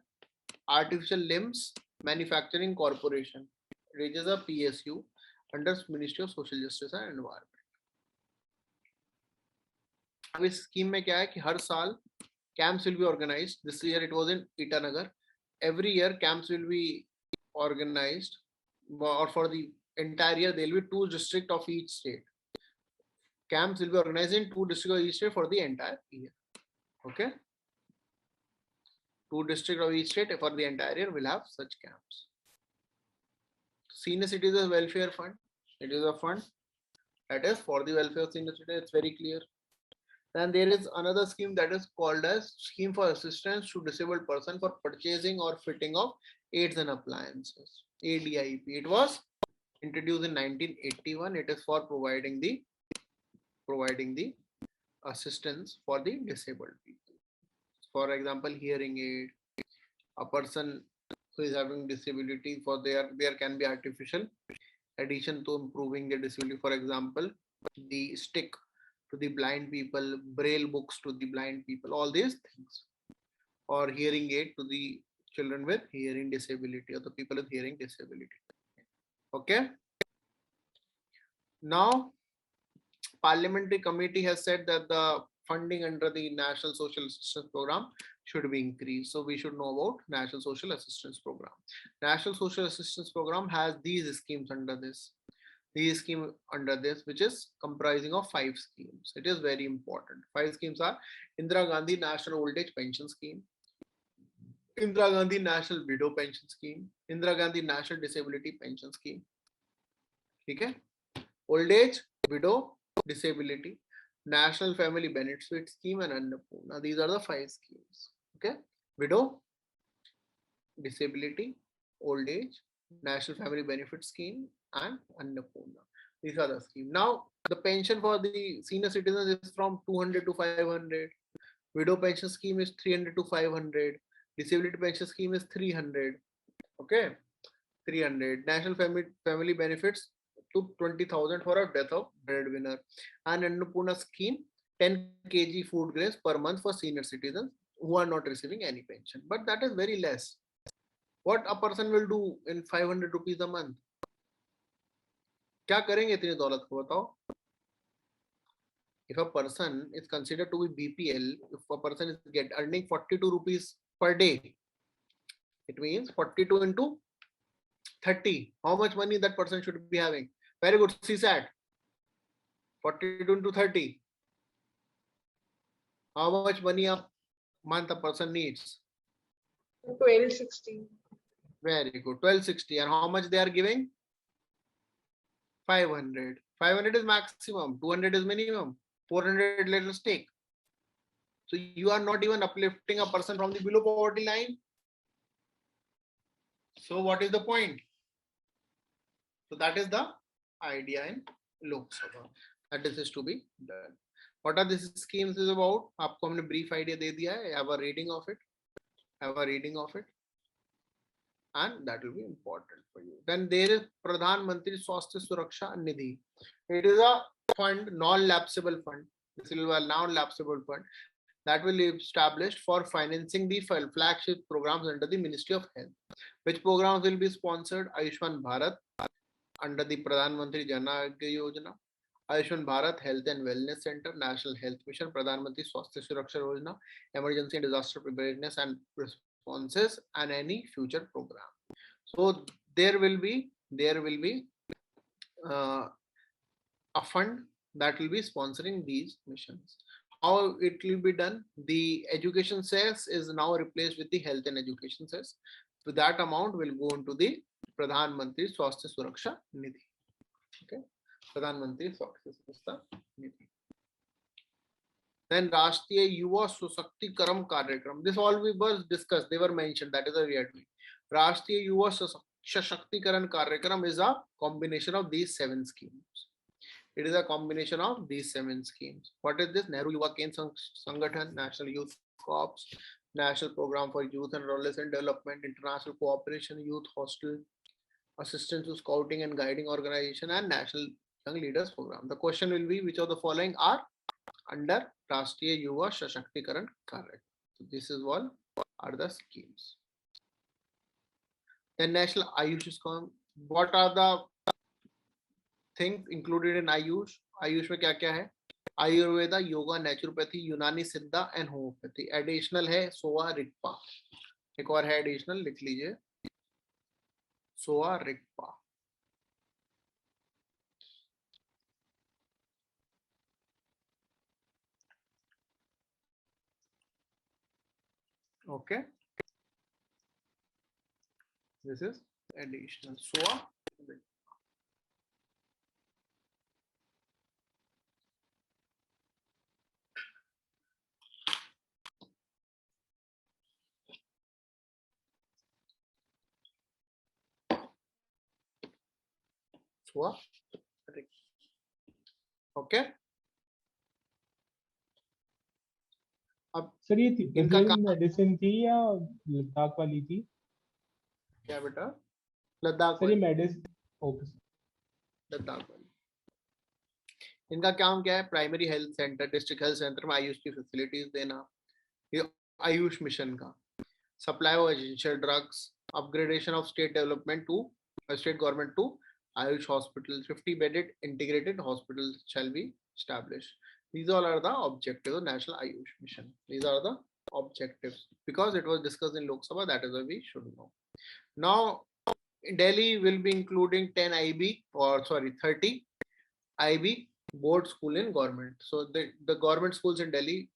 A: Artificial limbs manufacturing corporation, it is a PSU under ministry of social justice and environment. अब इस स्कीम में क्या है कि हर साल camps will be organized. This year it was in Itanagar. Every year camps will be organized, or for the entire year there will be 2 districts of each state. Camps will be organized in 2 districts of each state for the entire year. Okay, 2 districts of each state for the entire year will have such camps. Senior Citizens Welfare Fund, it is a fund that is for the welfare of senior citizens. It's very clear. Then there is another scheme that is called as Scheme for Assistance to Disabled Person for Purchasing or Fitting of Aids and Appliances, ADIP. It was introduced in 1981. It is for providing the assistance for the disabled people. For example, hearing aid, a person who is having disability, for there can be artificial addition to improving the disability. For example, the stick to the blind people, braille books to the blind people, all these things, or hearing aid to the children with hearing disability or the people with hearing disability. Okay. Now, Parliamentary Committee has said that the funding under the National Social Assistance Program should be increased. So we should know about National Social Assistance Program. National Social Assistance Program has these schemes under this. These scheme under this, which is comprising of 5 schemes. It is very important. 5 schemes are Indira Gandhi National Old Age Pension Scheme, Indira Gandhi National Widow Pension Scheme, Indira Gandhi National Disability Pension Scheme. Okay, Old Age, Widow, Disability, National Family Benefit Scheme, and Annapurna. These are the 5 schemes. Okay, Widow, Disability, Old Age, National Family Benefit Scheme, and Annapurna. These are the schemes. Now, the pension for the senior citizens is from 200 to 500. Widow pension scheme is 300 to 500. Disability pension scheme is 300. Okay, 300. National family benefits to 20,000 for a death of breadwinner. And Annapurna scheme, 10 kg food grains per month for senior citizens who are not receiving any pension. But that is very less. What a person will do in 500 rupees a month? क्या करेंगे इतनी दौलत को, बताओ? If a person is considered to be BPL, if a person is earning 42 rupees per day, it means 42 into 30. How much money that person should be having? Very good, CSAT. 42 into 30. How much money a month a person needs?
B: 1260.
A: Very good, 1260. And how much they are giving? 500. 500 is maximum, 200 is minimum, 400 let us take. So you are not even uplifting a person from the below poverty line. So what is the point? So that is the idea in Lok Sabha, that this is to be done. What are these schemes is about? आपको हमने brief idea दे दिया है. Have a reading of it. Have a reading of it. And that will be important for you. Then there is Pradhan Mantri Swasthya Suraksha Nidhi. It is a fund, non-lapsable fund. This will be a non-lapsable fund that will be established for financing the flagship programs under the Ministry of Health. Which programs will be sponsored? Ayushman Bharat under the Pradhan Mantri Jan Arogya Yojana, Ayushman Bharat Health and Wellness Center, National Health Mission, Pradhan Mantri Swasthya Suraksha Yojana, Emergency and Disaster Preparedness and Responses, and any future program. So there will be a fund that will be sponsoring these missions. How it will be done? The education cess is now replaced with the health and education cess. So that amount will go into the Pradhan Mantri Swasthya Suraksha Nidhi. Okay, Pradhan Mantri Swasthya Suraksha Nidhi. Then Rashtriya Yuva Sushakti Karyakram. This all we was discussed. They were mentioned. That is a weird way. Rashtriya Yuva Sashakti Karyakram is a combination of these 7 schemes. It is a combination of these 7 schemes. What is this? Nehru Yuva Kendra Sangathan, National Youth Corps, National Program for Youth and Adolescent Development, International Cooperation Youth Hostel, Assistance to Scouting and Guiding Organization, and National Young Leaders Program. The question will be, which of the following are under Rashtriya Yuva Sashakti Karyakram? So this is all are the schemes. Then National Ayush Scheme. What are the things included in Ayush? Ayush में क्या क्या है? Ayurveda, Yoga, Naturopathy, Unani Siddha and Homeopathy. Additional है Soa Rigpa. एक और है additional, लिख लीजिए Soa Rigpa. Okay. This is additional Soa Rigpa. Soa Rigpa. Okay. अब
D: सर ये
A: इनका
D: तिब्बतियन मेडिसिन थी या लद्दाख वाली थी?
A: क्या बेटा? लद्दाख
D: सर ये
A: वाली।
D: Medicine, okay sir.
A: लद्दाख वाली। इनका काम क्या है? Primary health centre, district health centre में आयुष की फैसिलिटीज देना, ये आयुष मिशन का। Supply of essential drugs, upgradation of state development to state government to Ayush hospital, 50 bedded integrated hospital shall be established. These all are the objectives of National Ayush Mission. These are the objectives because it was discussed in Lok Sabha. That is why we should know. Now, Delhi will be including 10 IB or 30 IB board school in government. So the government schools in Delhi,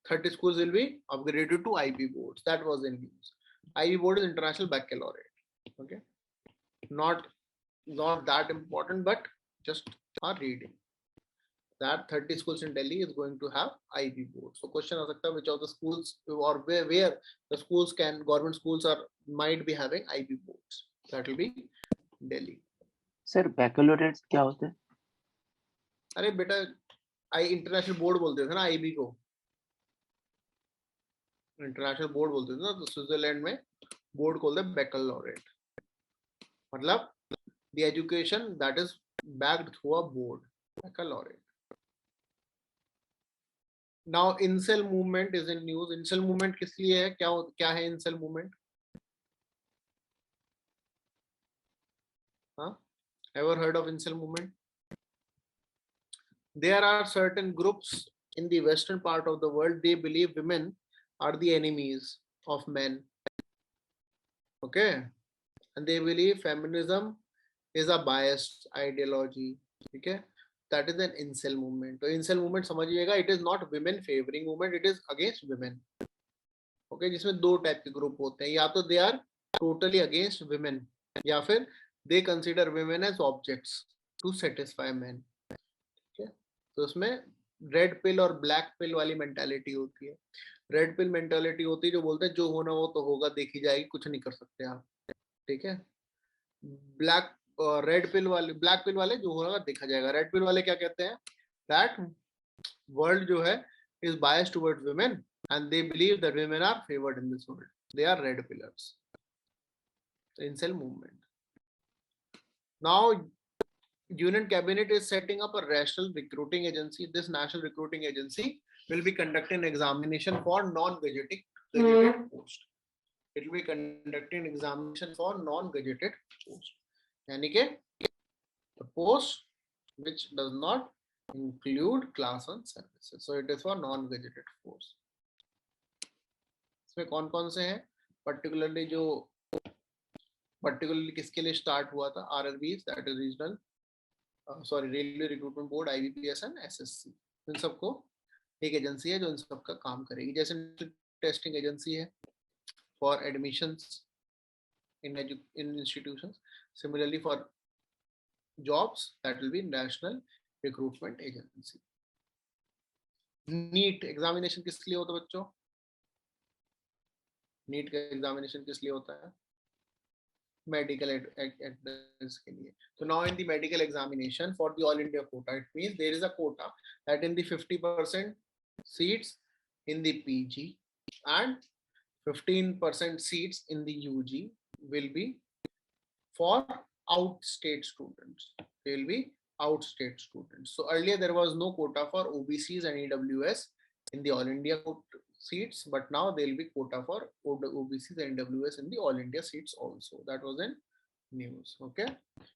A: 30 schools will be upgraded to IB boards. That was in news. IB board is International Baccalaureate. Okay, not that important, but just a reading that 30 schools in Delhi is going to have IB board. So question aa sakta hai, which of the schools or where the schools government schools might be having IB boards. That will be Delhi.
F: Sir baccalaureate क्या होता है?
A: अरे बेटा international board बोलते थे ना IB को, international board बोलते थे ना, तो स्विट्जरलैंड में बोर्ड बोलते हैं बैकलॉरेट, मतलब the education that is backed through a board, baccalaureate. Now incel movement is in news. Incel movement किस लिए है? क्या है incel movement? हाँ, ever heard of incel movement? There are certain groups in the western part of the world, they believe women are the enemies of men. Okay, and they believe feminism is a biased ideology. Okay, that is an incel movement. So incel movement समझिएगा, it is not women favoring movement, it is against women. Okay, जिसमें 2 type के group होते हैं, या तो they are totally against women या फिर they consider women as objects to satisfy men. Okay, तो उसमें रेड पिल और ब्लैक पिल वाली मेंटालिटी होती है। रेड पिल मेंटालिटी होती है जो बोलते हैं जो होना वो तो होगा, देखी जाएगी, कुछ नहीं कर सकते आप। ठीक है, ब्लैक रेड पिल वाले, ब्लैक पिल वाले जो होगा देखा जाएगा। रेड पिल वाले क्या कहते हैं? दैट वर्ल्ड जो है is biased towards women and they believe that women are favoured in this world, they are red pillers. incel movement. Now Union Cabinet is setting up a national recruiting agency. This national recruiting agency will be conducting examination for non-gazetted post. It will be conducting examination for non-gazetted post. यानी कि the post which does not include class 1 services. So it is for non-gazetted force. इसमें कौन कौन से हैं? Particularly किसके लिए start हुआ था? RRBs, that is regional, railway recruitment board, IBPS and SSC. इन सबको एक एजेंसी है जो इन सबका काम करेगी. जैसे टेस्टिंग एजेंसी है for admissions in institutions. Similarly, for jobs, that will be National Recruitment Agency. NEET examination किस लिए होता है बच्चों? नीट का एग्जामिनेशन किस लिए होता है? मेडिकल एंट्रेंस के लिए. So now in the medical examination for the all India quota, it means there is a quota that in the 50% seats in the PG and 15% seats in the UG will be for outstate students. They will be outstate students. So earlier there was no quota for OBCs and EWS in the all India seats, but now there will be quota for OBCs and EWS in the all India seats also. That was in news. Okay.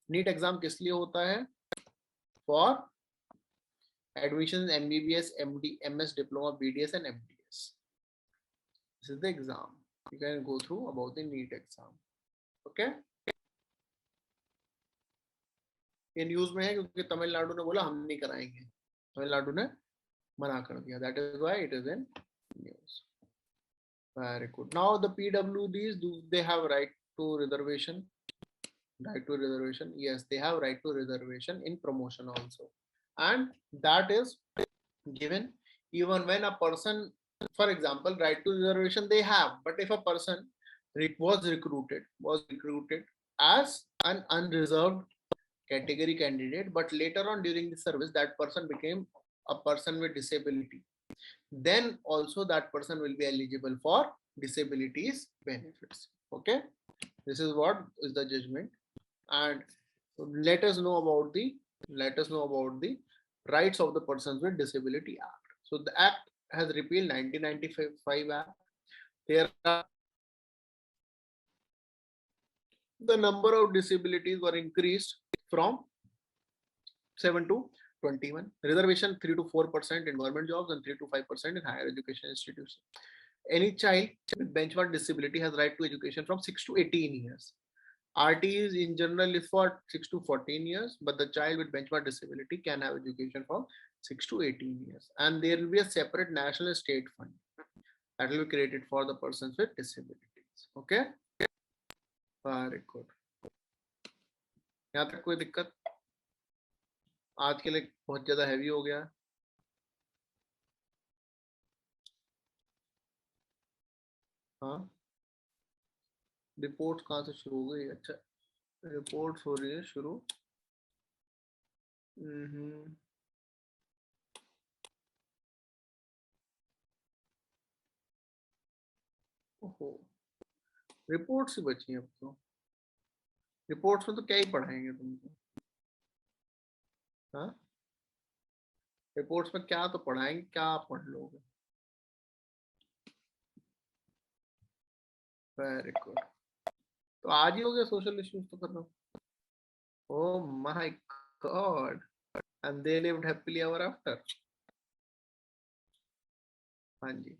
A: NEET exam किस लिए होता है? For admissions MBBS, MD, MS, Diploma, BDS and MDS. This is the exam. You can go through about the NEET exam. Okay. ये news में है क्योंकि तमिलनाडु ने बोला हम नहीं कराएंगे. तमिलनाडु ने मना कर दिया. That is why it is in news. Very good. Now the PWDs, do they have right to reservation? Right to reservation? Yes, they have right to reservation in promotion also, and that is given even when a person, for example, right to reservation they have, but if a person was recruited as an unreserved category candidate, but later on during the service that person became a person with disability, then also that person will be eligible for disabilities benefits. Okay, this is what is the judgment, and let us know about the rights of the Persons with Disability Act. So the act has repealed 1995 Act. There are the number of disabilities were increased from 7 to 21. Reservation 3 to 4% in government jobs and 3 to 5% in higher education institutions. Any child with benchmark disability has right to education from 6 to 18 years. RT is in general is for 6 to 14 years, but the child with benchmark disability can have education from 6 to 18 years. And there will be a separate national state fund that will be created for the persons with disabilities. Okay. Very good. यहाँ तक कोई दिक्कत? आज के लिए बहुत ज्यादा heavy हो गया. हाँ, रिपोर्ट्स कहाँ से शुरू हो गई? अच्छा, रिपोर्ट्स हो रही है शुरू. ओहो, रिपोर्ट्स ही बची हैं अब तो. रिपोर्ट्स में तो क्या ही पढ़ाएंगे तुमको? हाँ, रिपोर्ट्स में क्या तो पढ़ाएंगे, क्या पढ़ लोगे? Very good. तो आज ही हो गया सोशल इश्यूज तो करना. Oh my God. And they lived happily ever after. हाँ जी.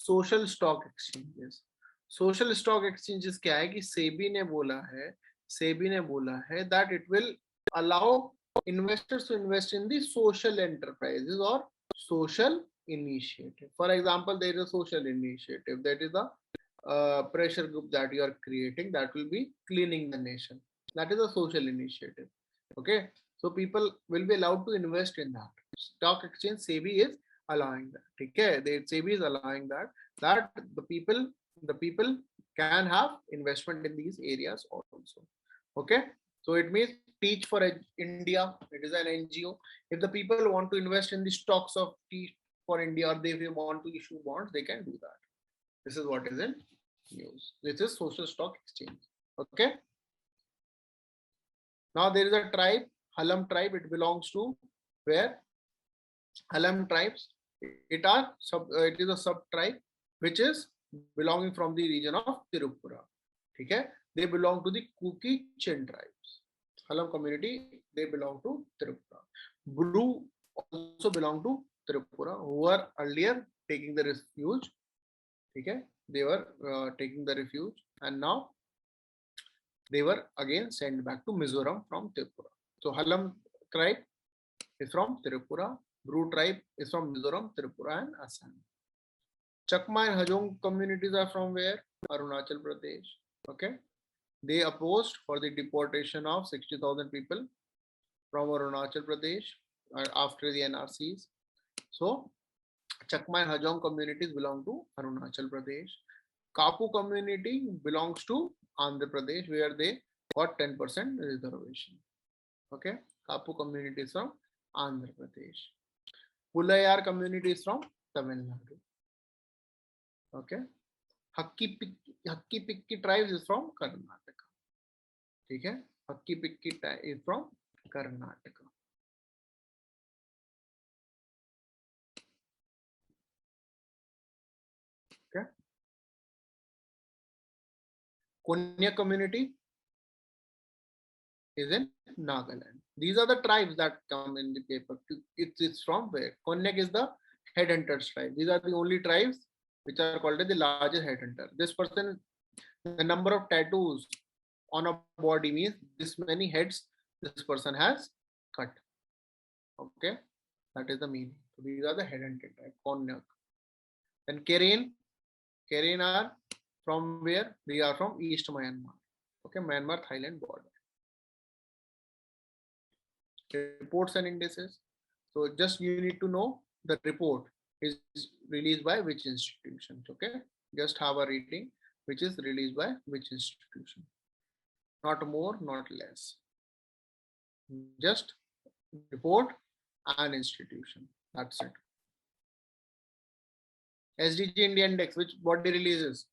A: Social stock exchanges. Social stock exchanges क्या है कि सेबी ने बोला है that it will allow investors to invest in the social enterprises or social initiative. For example, there is a social initiative, that is a pressure group that you are creating that will be cleaning the nation. That is a social initiative. Okay, so people will be allowed to invest in that. Stock exchange, SEBI is allowing that. Okay, SEBI is allowing that the people can have investment in these areas also. Okay, so it means Teach for India, it is an NGO. If the people want to invest in the stocks of Teach for India, or they want to issue bonds, they can do that. This is what is in news. This is social stock exchange. Okay, now there is a tribe, Hallam tribe. It belongs to where? Hallam tribes, it is a sub tribe which is belonging from the region of Tirupura. Okay, they belong to the Kuki Chin tribes. Halam community, they belong to Tripura. Bru also belong to Tripura, who were earlier taking the refuge. Okay, they were taking the refuge, and now they were again sent back to Mizoram from Tripura. So Halam tribe is from Tripura. Bru tribe is from Mizoram, Tripura, and Assam. Chakma and Hajong communities are from where? Arunachal Pradesh. Okay. They opposed for the deportation of 60,000 people from Arunachal Pradesh after the NRCs. So Chakma and Hajong communities belong to Arunachal Pradesh. Kapu community belongs to Andhra Pradesh, where they got 10% reservation. Okay. Kapu community is from Andhra Pradesh. Pulayar community is from Tamil Nadu. Okay. Hakki Pikki tribes is from Karnataka. Okay. Hakki Pikki is from Karnataka. Okay. Konya community is in Nagaland. These are the tribes that come in the paper. It's from where? Konyak is the headhunters tribe. These are the only tribes which are called as the largest headhunter. This person, the number of tattoos on a body means this many heads this person has cut. Okay, that is the meaning. So these are the headhunted tribe. Konyak. Then Karen are from where? They are from East Myanmar. Okay, Myanmar Thailand border. Reports and indices. So just you need to know the report is released by which institution. Okay, just have a reading which is released by which institution. Not more, not less. Just report and institution. That's it. SDG India Index, which body releases?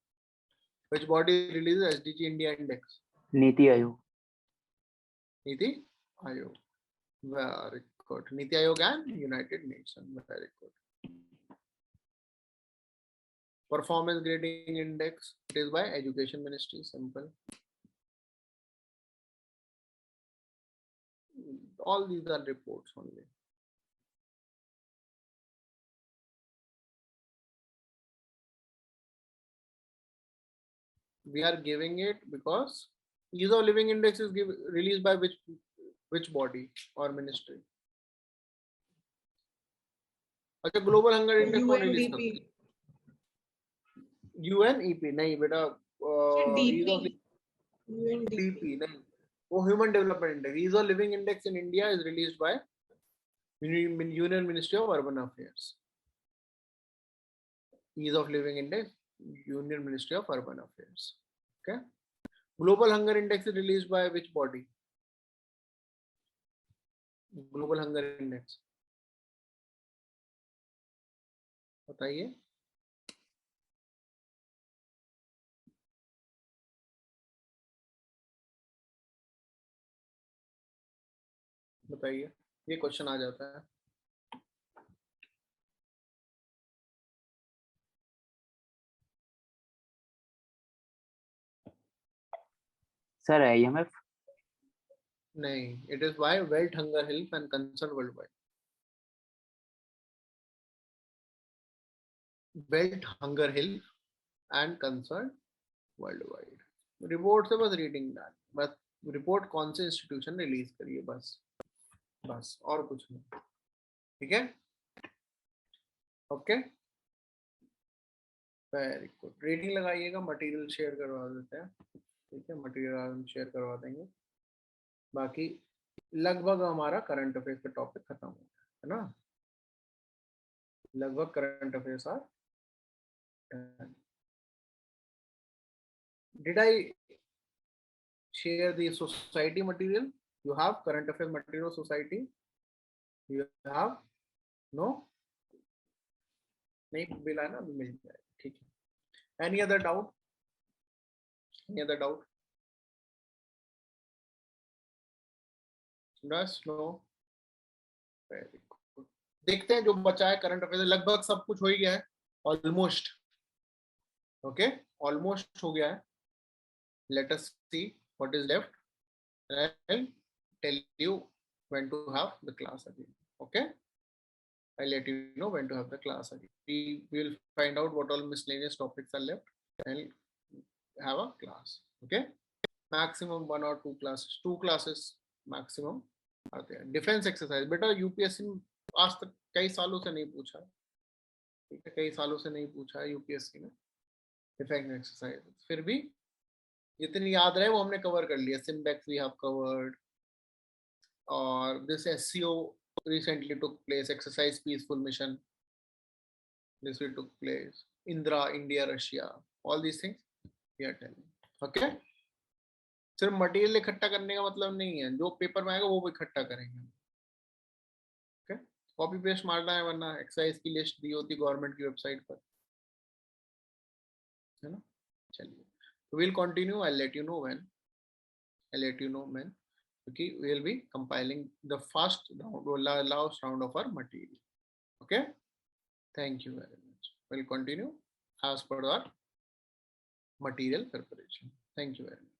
A: Which body releases SDG India Index?
F: Niti Aayog.
A: Niti Aayog. Very good. Niti Aayog and United Nations. Very good. Performance grading index. It is by Education Ministry. Simple. All these are reports only. We are giving it because ease of living index is released by which body or ministry? अच्छा global hunger index कौन release करता है? UNEP नहीं बेटा ease of UNDP नहीं वो human development index. Ease of living index in India is released by Union Ministry of Urban Affairs. Ease of living index, Union Ministry of Urban Affairs. Okay. Global hunger index is released by which body? Global hunger index. बताइए. बताइए. ये question आ जाता है.
F: Sir, IMF?
A: नहीं, it is by World Hunger Health and Concern Worldwide. World Hunger Health and Concern Worldwide. Report से बस reading डाल, बस रिपोर्ट कौन से इंस्टीट्यूशन रिलीज करिए बस और कुछ नहीं. ठीक है. ओके. Very good. रेटिंग लगाइएगा. मटेरियल शेयर करवा देते हैं. ठीक है. मटेरियल हम शेयर करवा देंगे. बाकी लगभग हमारा करंट अफेयर्स का टॉपिक खत्म हो गया है ना. लगभग current affairs are done. Did I share the society material? You have current affairs material society? You have? No? नहीं मिला ना, अभी मिल जाएगा. ठीक है. Any other doubt? Any other doubt? No. Very good. देखते हैं जो बचा है करंट अफेयर. लगभग सब कुछ हो ही गया है. ऑलमोस्ट. ओके, ऑलमोस्ट हो गया है. Let us see what is left. And tell you when to have the class again. Okay, I'll let you know when to have the class again. We will find out what all miscellaneous topics are left and have a class. Okay, maximum 1 or 2 classes, 2 classes maximum are there. Defense exercise बेटा UPSC आज तक कई सालों से नहीं पूछा, ठीक है, कई सालों से नहीं पूछा है यूपीएससी में डिफेंस एक्सरसाइज, फिर भी जितनी याद रहे वो हमने कवर कर लिया. सिम्बेक्स वी हैव कवर्ड, और this SCO recently took place, exercise peaceful mission, this will took place, Indra, India, Russia, all these things we are telling. Okay, सिर्फ मटेरियल इकट्ठा करने का मतलब नहीं है, जो पेपर में आएगा वो भी इकट्ठा करेंगे. ओके, कॉपी पेस्ट मारना है, वरना एक्सरसाइज की लिस्ट दी होती गवर्नमेंट की वेबसाइट पर, है ना. चलिए, will continue, I let you know when, okay, we will be compiling the first round or last round of our material. Okay, thank you very much. We'll continue as per our material preparation. Thank you very much.